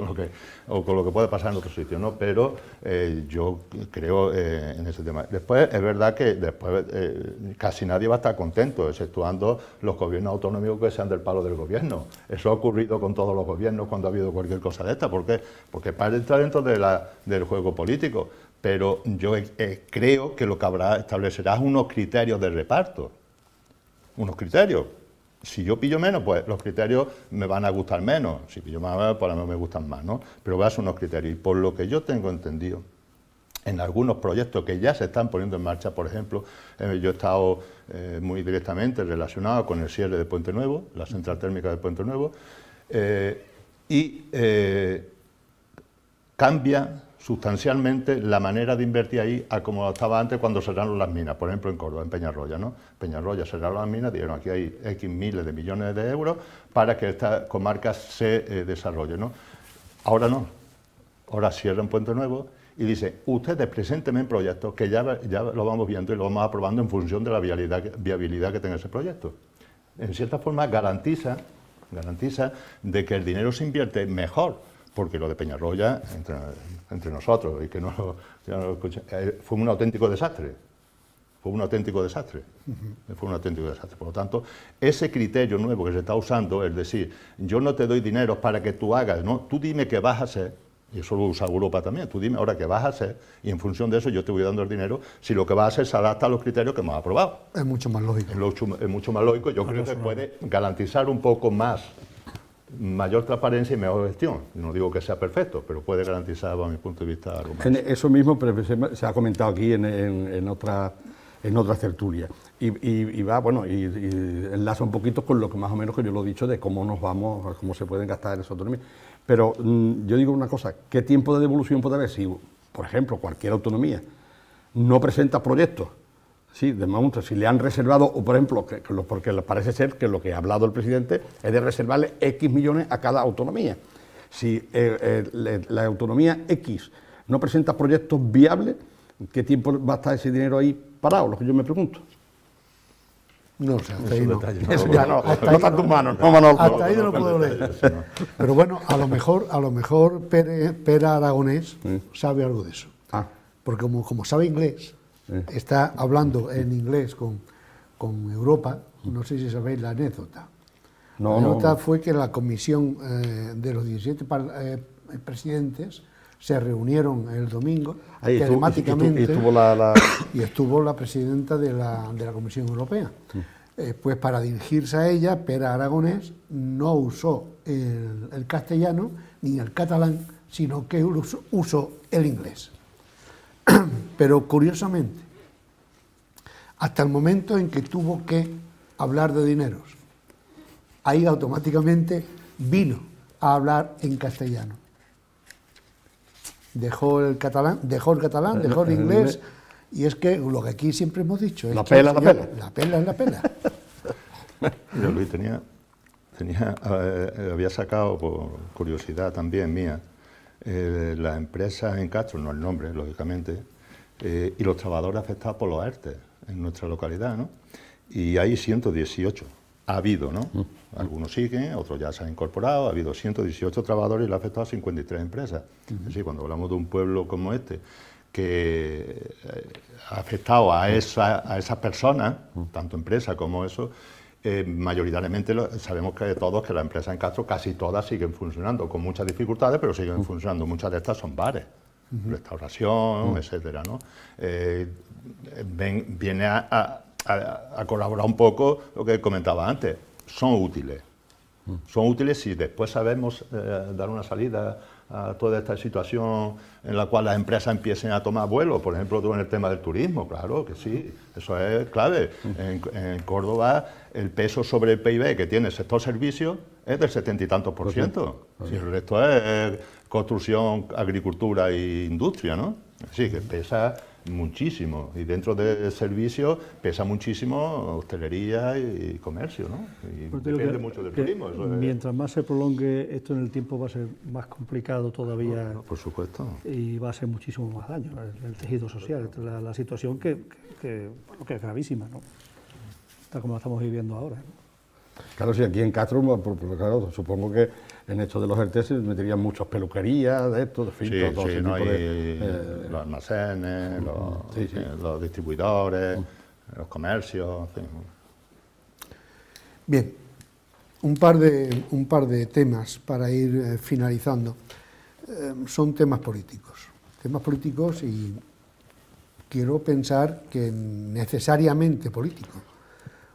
S4: o con lo que puede pasar en otros sitios, ¿no? Pero yo creo en ese tema. Después, es verdad que después casi nadie va a estar contento, exceptuando los gobiernos autonómicos que sean del palo del gobierno. Eso ha ocurrido con todos los gobiernos cuando ha habido cualquier cosa de esta. ¿Por qué? Porque está dentro del juego político. Pero yo creo que lo que establecerá unos criterios de reparto. Unos criterios. Si yo pillo menos, pues los criterios me van a gustar menos. Si pillo más, pues a mí me gustan más, ¿no? Pero voy a hacer unos criterios. Y por lo que yo tengo entendido, en algunos proyectos que ya se están poniendo en marcha, por ejemplo, yo he estado muy directamente relacionado con el cierre de Puente Nuevo, la central térmica de Puente Nuevo, y cambia sustancialmente la manera de invertir ahí a como estaba antes cuando cerraron las minas, por ejemplo en Córdoba, en Peñarroya, ¿no? Peñarroya cerraron las minas, dijeron aquí hay X miles de millones de euros para que esta comarca se desarrolle, ¿no? Ahora no, ahora cierran Puente Nuevo y dice, ustedes preséntenme en proyectos que ya lo vamos viendo y lo vamos aprobando en función de la viabilidad que tenga ese proyecto. En cierta forma garantiza de que el dinero se invierte mejor, porque lo de Peñarroya, entre nosotros, y que no lo escuché, fue un auténtico desastre. Fue un auténtico desastre. Fue un auténtico desastre. Por lo tanto, ese criterio nuevo que se está usando, es decir, yo no te doy dinero para que tú hagas, ¿no? Tú dime qué vas a hacer, y eso lo usa Europa también, tú dime ahora qué vas a hacer, y en función de eso yo te voy dando el dinero, si lo que vas a hacer se adapta a los criterios que hemos aprobado.
S1: Es mucho más lógico.
S4: Es mucho más lógico, yo creo que puede garantizar un poco más mayor transparencia y mejor gestión. No digo que sea perfecto, pero puede garantizar, bajo mi punto de vista, algo más.
S3: Eso mismo se ha comentado aquí en otras tertulias. Y va, bueno, y enlaza un poquito con lo que más o menos que yo lo he dicho de cómo se pueden gastar esa autonomía. Pero yo digo una cosa, ¿qué tiempo de devolución puede haber si, por ejemplo, cualquier autonomía no presenta proyectos? Sí, de momento, si le han reservado, o por ejemplo, porque parece ser que lo que ha hablado el presidente es de reservarle X millones a cada autonomía. Si la autonomía X no presenta proyectos viables, ¿qué tiempo va a estar ese dinero ahí parado? Lo que yo me pregunto.
S1: No sé, hasta ahí no.
S3: Eso ya no está en tus manos, no, Manolo.
S1: Hasta ahí no lo puedo leer. Pero bueno, a lo mejor Pere Aragonés sabe algo de eso. Porque como sabe inglés, está hablando en inglés con Europa. No sé si sabéis la anécdota. La anécdota fue que la comisión de los 17 presidentes se reunieron el domingo telemáticamente y estuvo la presidenta de la Comisión Europea. Pues para dirigirse a ella, Pere Aragonés no usó el castellano ni el catalán, sino que usó el inglés. Pero curiosamente, hasta el momento en que tuvo que hablar de dineros, ahí automáticamente vino a hablar en castellano. Dejó el catalán, dejó el inglés, y es que lo que aquí siempre hemos dicho es
S3: la pela
S1: es la pela.
S4: Yo, Luis, había sacado, por curiosidad también mía, la empresa en Castro, no el nombre, lógicamente, y los trabajadores afectados por los ERTE en nuestra localidad, ¿no? Y hay 118. Ha habido, ¿no? Algunos siguen, otros ya se han incorporado, ha habido 118 trabajadores y le ha afectado a 53 empresas. Es decir, cuando hablamos de un pueblo como este, que ha afectado a esas personas, tanto empresas como eso, mayoritariamente sabemos que todos que las empresas en Castro casi todas siguen funcionando, con muchas dificultades, pero siguen funcionando. Muchas de estas son bares, restauración, etcétera, ¿no? Viene a colaborar un poco lo que comentaba antes. Son útiles. Son útiles si después sabemos dar una salida a toda esta situación en la cual las empresas empiecen a tomar vuelo. Por ejemplo, tú en el tema del turismo, claro que sí, eso es clave. En Córdoba el peso sobre el PIB que tiene el sector servicios es del 70 y tantos %. Si el resto es construcción, agricultura e industria, ¿no? Sí, que pesa muchísimo. Y dentro de servicios pesa muchísimo hostelería y comercio, ¿no? Y
S2: Pues
S4: depende mucho del turismo.
S2: Mientras más se prolongue esto en el tiempo, va a ser más complicado todavía.
S4: Por supuesto.
S2: Y va a ser muchísimo más daño en el tejido social. La situación que es gravísima, ¿no? Tal como la estamos viviendo ahora, ¿no?
S3: Claro, sí, aquí en Castro, claro, supongo que en esto de los ERTE se meterían muchas peluquerías, de esto, de filtros, todo ese tipo de...
S4: los almacenes, los distribuidores, los comercios, en fin.
S1: Bien, un par de temas para ir finalizando. Son temas políticos y quiero pensar que necesariamente políticos,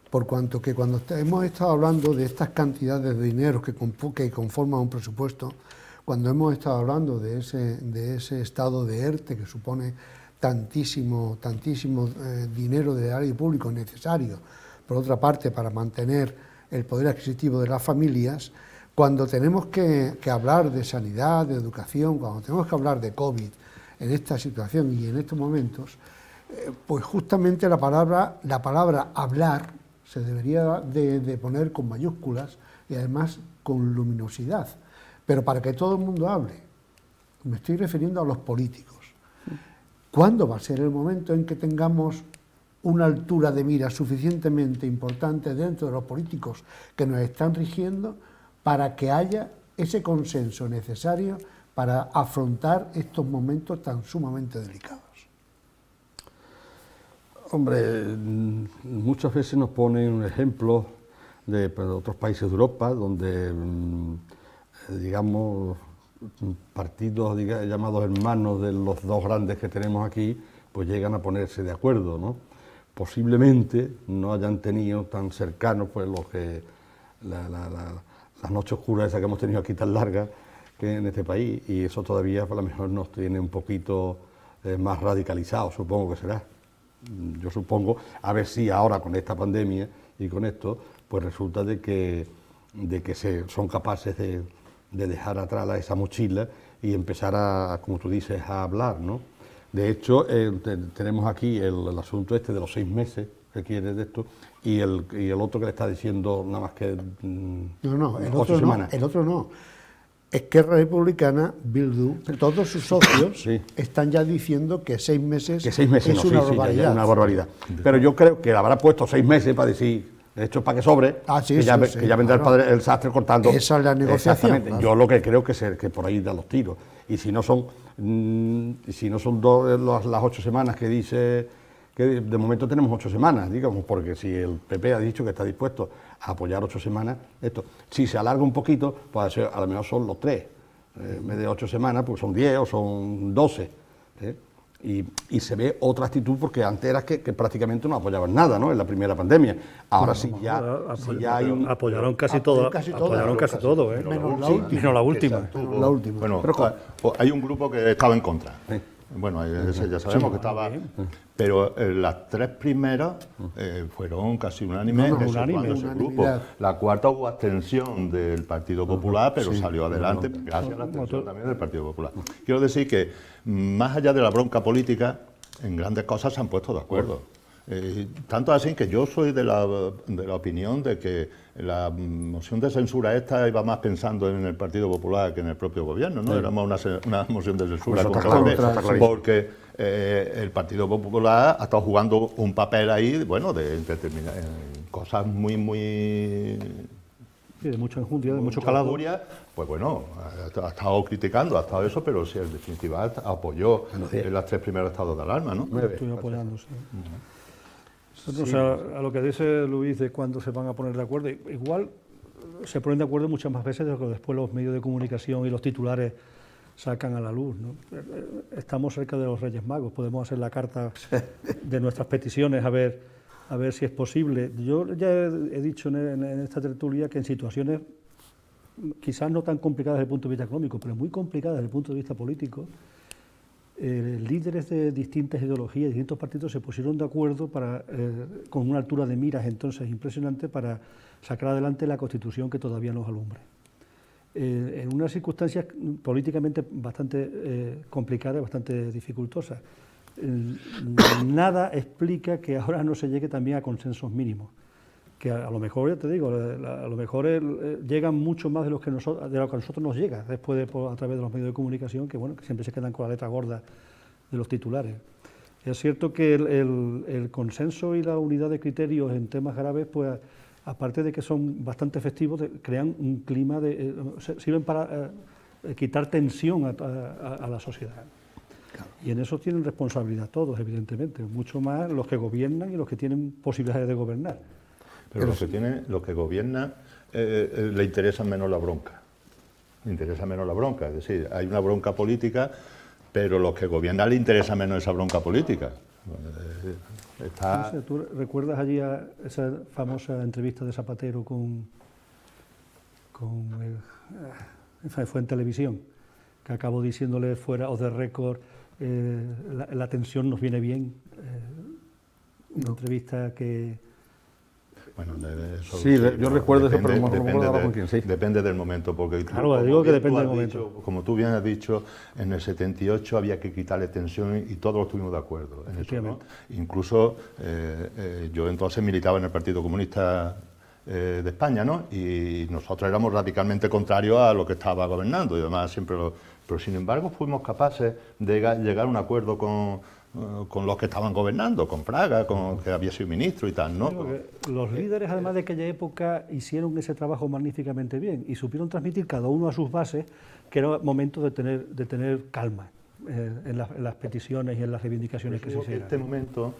S1: por cuanto que cuando hemos estado hablando de estas cantidades de dinero que conforman un presupuesto, cuando hemos estado hablando de ese estado de ERTE que supone tantísimo dinero de erario público necesario, por otra parte, para mantener el poder adquisitivo de las familias, cuando tenemos que hablar de sanidad, de educación, cuando tenemos que hablar de COVID en esta situación y en estos momentos, pues justamente la palabra hablar se debería de poner con mayúsculas y además con luminosidad. Pero para que todo el mundo hable, me estoy refiriendo a los políticos. ¿Cuándo va a ser el momento en que tengamos una altura de mira suficientemente importante dentro de los políticos que nos están rigiendo para que haya ese consenso necesario para afrontar estos momentos tan sumamente delicados?
S3: Hombre, muchas veces nos ponen un ejemplo de otros países de Europa donde, digamos, partidos llamados hermanos de los dos grandes que tenemos aquí, pues llegan a ponerse de acuerdo, ¿no? Posiblemente no hayan tenido tan cercanos pues lo que las noches oscuras esas que hemos tenido aquí tan largas que en este país, y eso todavía a lo mejor nos tiene un poquito más radicalizados, supongo que será. Yo supongo, a ver si ahora con esta pandemia y con esto, pues resulta de que son capaces de dejar atrás esa mochila y empezar a, como tú dices, a hablar, ¿no? De hecho, tenemos aquí el asunto este de los 6 meses que quiere de esto y el otro que le está diciendo nada más que
S1: No, el
S3: 8
S1: otro
S3: semanas.
S1: no, el otro no. Esquerra Republicana, Bildu, todos sus socios
S3: sí.
S1: Están ya diciendo que 6 meses,
S3: que 6 meses
S1: es
S3: no,
S1: una
S3: sí,
S1: barbaridad.
S3: Ya una barbaridad. Pero yo creo que habrá puesto 6 meses para decir, esto para que sobre, que ya vendrá
S1: claro.
S3: el sastre cortando.
S1: Esa es la negociación.
S3: Exactamente.
S1: Claro.
S3: Yo lo que creo que es que por ahí dan los tiros. Y si no son las 8 semanas que dice, que de momento tenemos 8 semanas, digamos, porque si el PP ha dicho que está dispuesto a apoyar 8 semanas, esto, si se alarga un poquito, pues a lo mejor son los 3. En vez de 8 semanas, pues son 10 o son 12. Y se ve otra actitud, porque antes era que prácticamente no apoyaban nada, ¿no? En la primera pandemia. Ahora sí ya hay un...
S2: Apoyaron casi todo, ¿eh?
S1: Menos
S2: la última.
S4: Bueno, pero hay un grupo que estaba en contra. Sí. Bueno, ese ya sabemos que estaba... Pero las 3 primeras fueron casi unánimes. La cuarta hubo abstención del Partido Popular, pero salió adelante gracias a la abstención también del Partido Popular. Quiero decir que, más allá de la bronca política, en grandes cosas se han puesto de acuerdo. Tanto así que yo soy de la opinión de que la moción de censura esta iba más pensando en el Partido Popular que en el propio gobierno, ¿no? Era más una moción de censura porque el Partido Popular ha estado jugando un papel ahí, bueno, de cosas muy
S2: sí, de mucha enjundia, de mucho calado.
S4: Pues bueno, ha estado criticando, ha estado eso, pero sí, en definitiva apoyó en las 3 primeros estados de alarma, ¿no?
S2: Estoy apoyando, sí. O sea, a lo que dice Luis de cuándo se van a poner de acuerdo, igual se ponen de acuerdo muchas más veces de lo que después los medios de comunicación y los titulares sacan a la luz, ¿no? Estamos cerca de los Reyes Magos, podemos hacer la carta de nuestras peticiones a ver si es posible. Yo ya he dicho en esta tertulia que en situaciones quizás no tan complicadas desde el punto de vista económico, pero muy complicadas desde el punto de vista político, líderes de distintas ideologías, distintos partidos se pusieron de acuerdo con una altura de miras entonces impresionante para sacar adelante la Constitución que todavía nos alumbra. En unas circunstancias políticamente bastante complicadas, bastante dificultosas. nada explica que ahora no se llegue también a consensos mínimos. Que a lo mejor, ya te digo, a lo mejor llegan mucho más de lo que a nosotros nos llega, después a través de los medios de comunicación, que bueno, que siempre se quedan con la letra gorda de los titulares. Es cierto que el consenso y la unidad de criterios en temas graves, pues aparte de que son bastante efectivos, crean un clima sirven para quitar tensión a la sociedad. Claro. Y en eso tienen responsabilidad todos, evidentemente, mucho más los que gobiernan y los que tienen posibilidades de gobernar.
S4: Pero los que gobiernan le interesa menos la bronca. Le interesa menos la bronca. Es decir, hay una bronca política, pero los que gobiernan le interesa menos esa bronca política.
S2: No sé, ¿tú recuerdas allí a esa famosa entrevista de Zapatero fue en televisión, que acabó diciéndole fuera off the record, la tensión nos viene bien? Una entrevista que...
S4: Bueno, eso,
S3: sí, yo recuerdo eso, pero no recuerdo ahora con quién. Sí.
S4: Depende del momento, porque
S2: claro, digo que depende del momento.
S4: Como tú bien has dicho, en el 78 había que quitarle tensión y todos estuvimos de acuerdo en eso, ¿no? Incluso yo entonces militaba en el Partido Comunista de España, ¿no? Y nosotros éramos radicalmente contrarios a lo que estaba gobernando y además siempre pero sin embargo fuimos capaces de llegar a un acuerdo con los que estaban gobernando, con Fraga, con que había sido ministro y tal, ¿no?
S2: Los líderes, además de aquella época, hicieron ese trabajo magníficamente bien y supieron transmitir cada uno a sus bases que era momento de tener calma en las peticiones y en las reivindicaciones que se hicieran.
S4: Este momento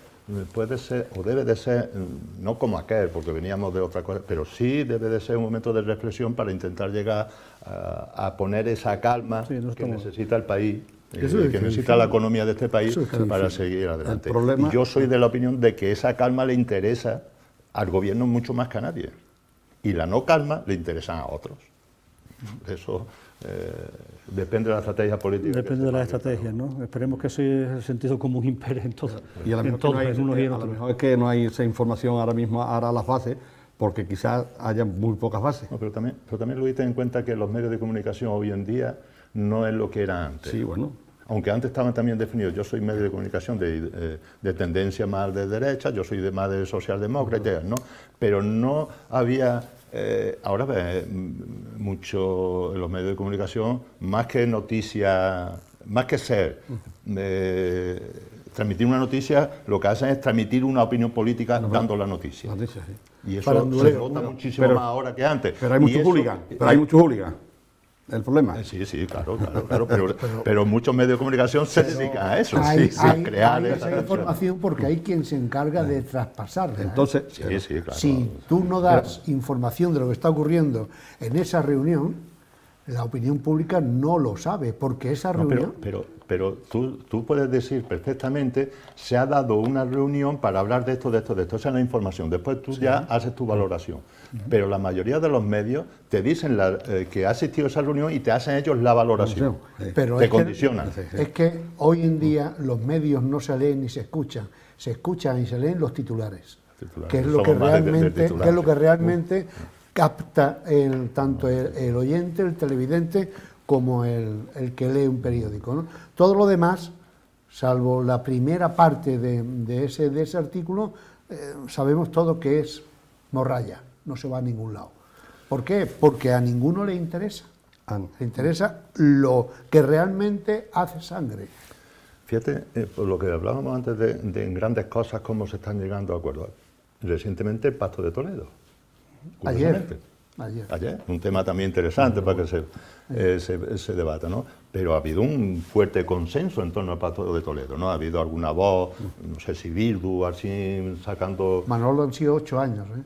S4: puede ser, o debe de ser, no como aquel, porque veníamos de otra cosa, pero sí debe de ser un momento de reflexión para intentar llegar a poner esa calma que necesita el país. Que necesita la economía de este país para seguir adelante. Y yo soy de la opinión de que esa calma le interesa al gobierno mucho más que a nadie. Y la no calma le interesan a otros. Eso depende de la estrategia política.
S2: Depende de las estrategias, ¿no? Esperemos que ese sentido común impere en todo.
S3: Y a lo mejor es que no hay esa información ahora mismo, ahora a las bases, porque quizás haya muy pocas bases.
S4: No, pero también Luis, ten en cuenta que los medios de comunicación hoy en día no es lo que era antes.
S3: Sí, bueno.
S4: Aunque antes estaban también definidos. Yo soy medio de comunicación de tendencia más de derecha, yo soy más de socialdemócrata, ¿no? Pero no había... ahora ves mucho en los medios de comunicación, más que noticia, más que transmitir una noticia, lo que hacen es transmitir una opinión política dando la noticia. Y eso se nota muchísimo más ahora que antes.
S3: Pero hay mucho hooligan, el problema.
S4: Sí, claro, pero muchos medios de comunicación se dedican a eso,
S1: hay
S4: crear
S1: esa información porque hay quien se encarga de traspasarla.
S3: Entonces,
S4: claro.
S1: Si tú no das información de lo que está ocurriendo en esa reunión, la opinión pública no lo sabe, porque esa reunión...
S4: Pero tú puedes decir perfectamente, se ha dado una reunión para hablar de esto. Esa es la información. Después tú ya haces tu valoración. Pero la mayoría de los medios te dicen que ha asistido a esa reunión y te hacen ellos la valoración.
S1: Pero
S4: te condicionan.
S1: Es que hoy en día los medios no se leen ni se escuchan y se leen los titulares. Que es lo que realmente capta tanto el oyente, el televidente, como el que lee un periódico, ¿no? Todo lo demás, salvo la primera parte de ese artículo, sabemos todo que es morralla, no se va a ningún lado. ¿Por qué? Porque a ninguno le interesa. Le interesa lo que realmente hace sangre.
S4: Fíjate, por lo que hablábamos antes de en grandes cosas, cómo se están llegando a acuerdos. Recientemente el Pacto de Toledo. Ayer, un tema también interesante para que se debata, ¿no? Pero ha habido un fuerte consenso en torno al Pacto de Toledo, ¿no? Ha habido alguna voz, no sé si Bildu, así sacando...
S1: Manolo, han sido 8 años, ¿eh?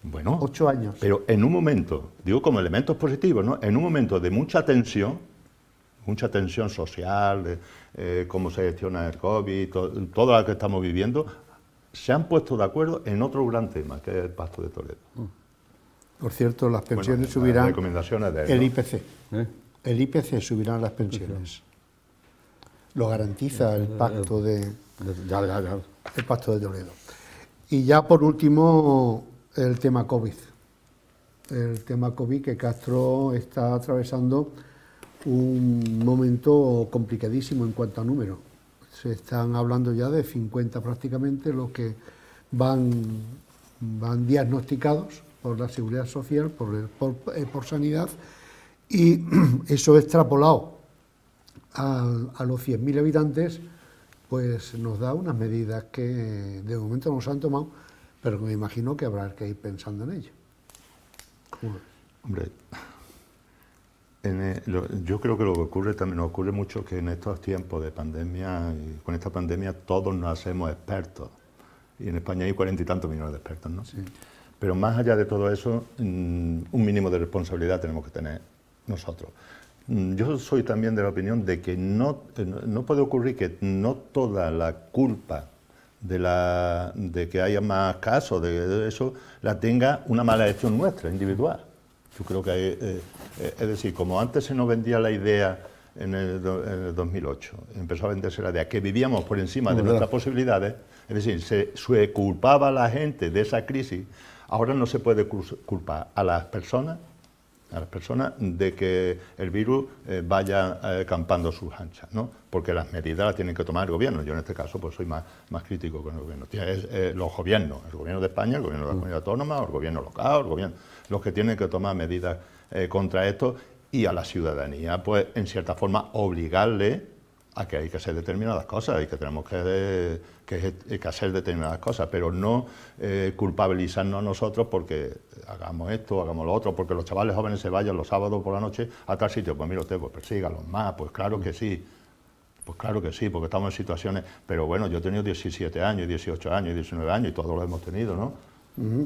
S4: Bueno,
S1: 8 años.
S4: Pero en un momento, digo como elementos positivos, ¿no? En un momento de mucha tensión social, cómo se gestiona el COVID, todo lo que estamos viviendo, se han puesto de acuerdo en otro gran tema, que es el Pacto de Toledo.
S1: Por cierto, las pensiones subirán,
S4: recomendaciones de él,
S1: el
S4: ¿no?
S1: IPC. El IPC subirán las pensiones. Lo garantiza el Pacto de Toledo. Y ya por último, el tema COVID. El tema COVID, que Castro está atravesando un momento complicadísimo en cuanto a números. Se están hablando ya de 50 prácticamente los que van diagnosticados por la Seguridad Social, por Sanidad, y eso extrapolado a los 100.000 habitantes, pues nos da unas medidas que de momento no se han tomado, pero me imagino que habrá que ir pensando en ello.
S4: Hombre, yo creo que lo que ocurre también nos ocurre mucho que en estos tiempos de pandemia, y con esta pandemia todos nos hacemos expertos, y en España hay 40 y tantos millones de expertos, ¿no?
S1: Sí.
S4: Pero más allá de todo eso, un mínimo de responsabilidad tenemos que tener nosotros. Yo soy también de la opinión de que no puede ocurrir que no toda la culpa de que haya más casos de eso la tenga una mala gestión nuestra, individual. Yo creo que es decir, como antes se nos vendía la idea en el 2008, empezó a venderse la idea que vivíamos por encima de nuestras posibilidades, es decir, se culpaba a la gente de esa crisis. Ahora no se puede culpar a las personas de que el virus vaya campando sus anchas, ¿no? Porque las medidas las tienen que tomar el gobierno. Yo en este caso pues soy más crítico con el gobierno. Los gobiernos, el gobierno de España, el gobierno de la comunidad autónoma, el gobierno local, el gobierno, los que tienen que tomar medidas contra esto, y a la ciudadanía, pues en cierta forma obligarle a que hay que hacer determinadas cosas y que tenemos que hacer determinadas cosas, pero no culpabilizarnos a nosotros porque hagamos esto, hagamos lo otro, porque los chavales jóvenes se vayan los sábados por la noche a tal sitio. Pues mire usted, pues persígalos más, pues claro que sí. Pues claro que sí, porque estamos en situaciones... Pero bueno, yo he tenido 17 años, 18 años, 19 años y todos lo hemos tenido, ¿no?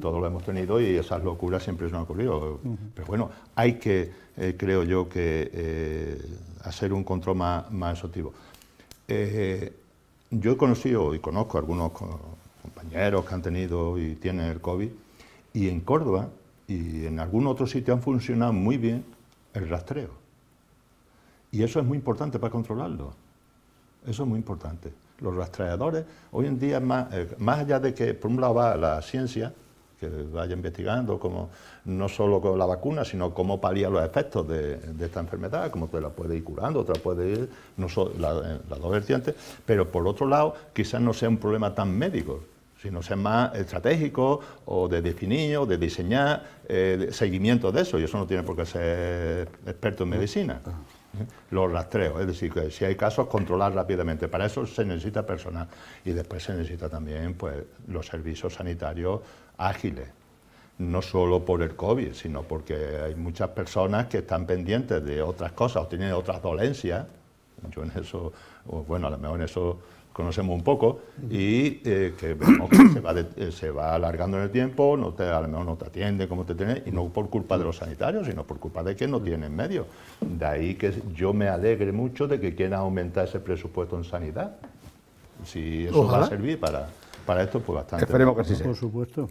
S4: Todos lo hemos tenido y esas locuras siempre se nos han ocurrido. Pero bueno, hay que, creo yo, que hacer un control más exhaustivo. Yo he conocido y conozco a algunos compañeros que han tenido y tienen el COVID, y en Córdoba y en algún otro sitio han funcionado muy bien el rastreo. Y eso es muy importante para controlarlo. Eso es muy importante. Los rastreadores, hoy en día, más allá de que por un lado va la ciencia, que vaya investigando cómo, no solo con la vacuna, sino cómo palía los efectos de esta enfermedad, cómo te la puede ir curando, otra puede ir, no solo las dos vertientes, pero por otro lado quizás no sea un problema tan médico, sino sea más estratégico o de definir o de diseñar seguimiento de eso, y eso no tiene por qué ser experto en medicina. Los rastreos, es decir, que si hay casos, controlar rápidamente. Para eso se necesita personal y después se necesita también pues, los servicios sanitarios ágiles, no solo por el COVID, sino porque hay muchas personas que están pendientes de otras cosas o tienen otras dolencias. Yo en eso, bueno, a lo mejor en eso conocemos un poco, y que vemos que se va alargando en el tiempo, a lo mejor no te atiende como te tiene, y no por culpa de los sanitarios, sino por culpa de que no tienen medios. De ahí que yo me alegre mucho de que quieran aumentar ese presupuesto en sanidad. Si eso va a servir para esto, pues bastante.
S3: Esperemos que así sea.
S2: Por supuesto.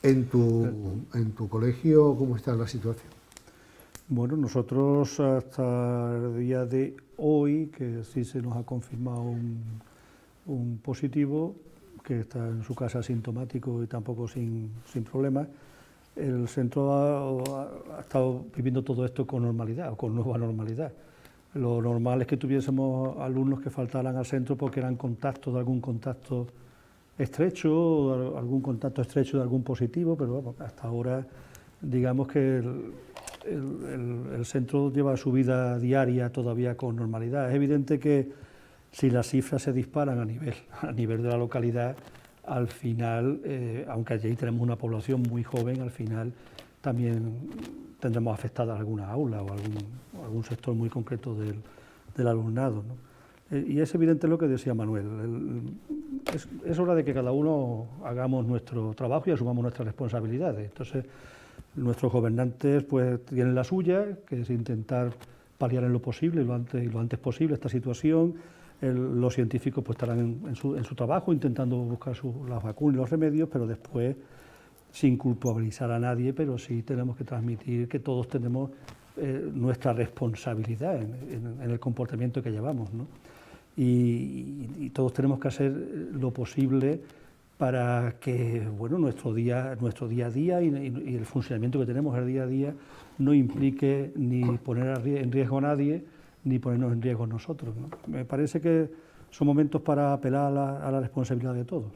S1: ¿En tu colegio cómo está la situación?
S2: Bueno, nosotros hasta el día de hoy, que sí se nos ha confirmado un positivo, que está en su casa asintomático y tampoco sin problemas, el centro ha estado viviendo todo esto con normalidad, o con nueva normalidad. Lo normal es que tuviésemos alumnos que faltaran al centro porque eran contactos de algún contacto estrecho, o algún contacto estrecho de algún positivo, pero bueno, hasta ahora digamos que el centro lleva su vida diaria todavía con normalidad. Es evidente que si las cifras se disparan a nivel de la localidad, al final, aunque allí tenemos una población muy joven, al final también tendremos afectadas alguna aula o algún sector muy concreto del alumnado, ¿no? Y es evidente lo que decía Manuel, es hora de que cada uno hagamos nuestro trabajo y asumamos nuestras responsabilidades. Entonces, nuestros gobernantes pues tienen la suya, que es intentar paliar en lo posible, lo antes posible esta situación. Los científicos pues estarán en su trabajo intentando buscar las vacunas y los remedios, pero después sin culpabilizar a nadie, pero sí tenemos que transmitir que todos tenemos nuestra responsabilidad en el comportamiento que llevamos, ¿no? Y todos tenemos que hacer lo posible para que bueno, nuestro día a día y el funcionamiento que tenemos el día a día no implique ni poner en riesgo a nadie, ni ponernos en riesgo nosotros, ¿no? Me parece que son momentos para apelar a la responsabilidad de todos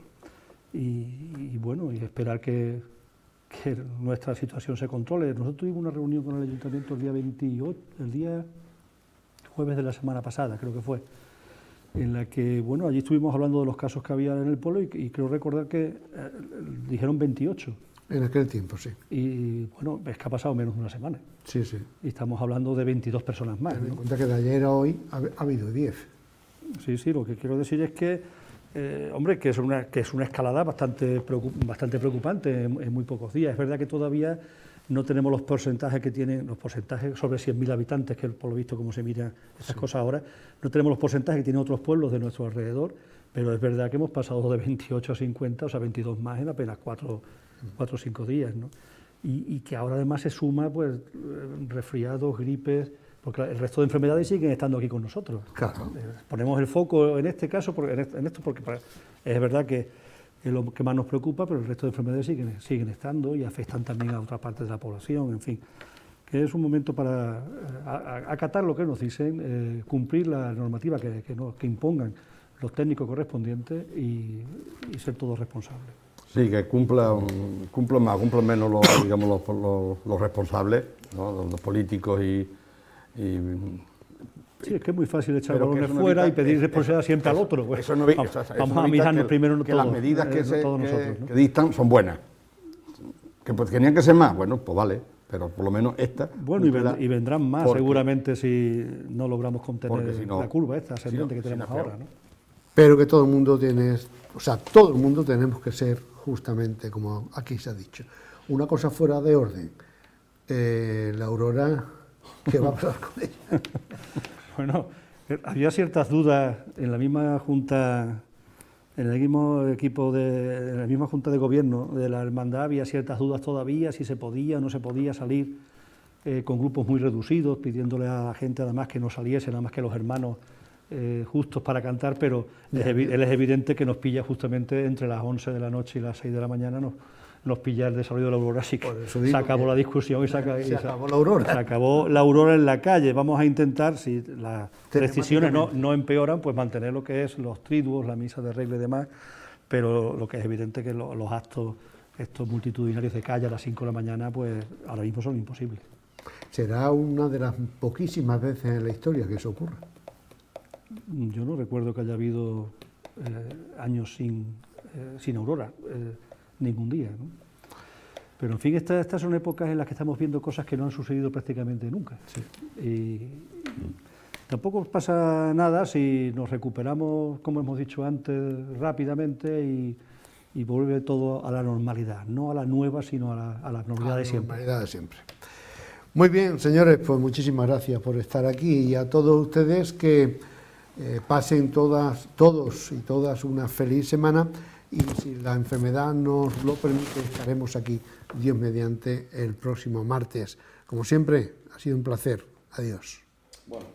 S2: y bueno, y esperar que nuestra situación se controle. Nosotros tuvimos una reunión con el Ayuntamiento el día 28, el día jueves de la semana pasada, creo que fue, en la que, bueno, allí estuvimos hablando de los casos que había en el pueblo y creo recordar que dijeron 28.
S1: En aquel tiempo, sí.
S2: Y bueno, es que ha pasado menos de una semana.
S1: Sí, sí.
S2: Y estamos hablando de 22 personas más.
S1: Ten en
S2: ¿no?
S1: cuenta que de ayer a hoy ha habido 10.
S2: Sí, sí, lo que quiero decir es que, hombre, que es una escalada bastante preocupante en muy pocos días. Es verdad que todavía no tenemos los porcentajes que tienen, los porcentajes sobre 100.000 habitantes, que por lo visto como se miran estas cosas ahora, no tenemos los porcentajes que tienen otros pueblos de nuestro alrededor, pero es verdad que hemos pasado de 28 a 50, o sea, 22 más en apenas 4 o 5 días, ¿no? Y que ahora además se suma, pues, resfriados, gripes, porque el resto de enfermedades siguen estando aquí con nosotros.
S1: Claro.
S2: Ponemos el foco en este caso, en esto, porque es verdad que es lo que más nos preocupa, pero el resto de enfermedades siguen estando y afectan también a otras partes de la población, en fin. Que es un momento para acatar lo que nos dicen, cumplir la normativa que impongan los técnicos correspondientes y ser todos responsables.
S3: Sí, que cumplan menos los responsables, ¿no? Los políticos y
S2: sí, es que es muy fácil echar balones fuera y pedir responsabilidad siempre al otro. Pues,
S3: eso no,
S2: vamos a mirarnos primero
S3: que
S2: todos,
S3: las medidas
S2: todos nosotros, ¿no?
S3: que dictan son buenas. Que pues, tenían que ser más, bueno, pues vale, pero por lo menos esta...
S2: Bueno, y vendrán más seguramente si no logramos contener
S3: si no,
S2: la curva esta ascendente que tenemos ahora, ¿no?
S1: Pero que todo el mundo todo el mundo tenemos que ser justamente como aquí se ha dicho. Una cosa fuera de orden, la Aurora, ¿qué va a pasar con ella?
S2: Bueno, había ciertas dudas en la misma junta, en el mismo equipo en la misma junta de gobierno de la hermandad, había ciertas dudas todavía si se podía o no se podía salir con grupos muy reducidos, pidiéndole a la gente además que no saliese, nada más que los hermanos justos para cantar, pero él es evidente que nos pilla justamente entre las 11 de la noche y las 6 de la mañana, nos pilla el desarrollo de la Aurora, así que se acabó la discusión y se
S1: acabó la Aurora.
S2: Se acabó la Aurora en la calle. Vamos a intentar, si las decisiones no empeoran, pues mantener lo que es los triduos, la misa de regla y demás, pero lo que es evidente que los actos estos multitudinarios de calle a las 5 de la mañana, pues ahora mismo son imposibles.
S1: Será una de las poquísimas veces en la historia que eso ocurra.
S2: Yo no recuerdo que haya habido años sin aurora, ningún día, ¿no? Pero en fin, estas son épocas en las que estamos viendo cosas que no han sucedido prácticamente nunca. Sí. Y tampoco pasa nada si nos recuperamos, como hemos dicho antes, rápidamente y vuelve todo a la normalidad, no a la nueva, sino a la normalidad de siempre.
S1: Normalidad de siempre. Muy bien, señores, pues muchísimas gracias por estar aquí y a todos ustedes que pasen todos y todas una feliz semana y si la enfermedad nos lo permite estaremos aquí, Dios mediante, el próximo martes. Como siempre, ha sido un placer. Adiós.
S3: Bueno.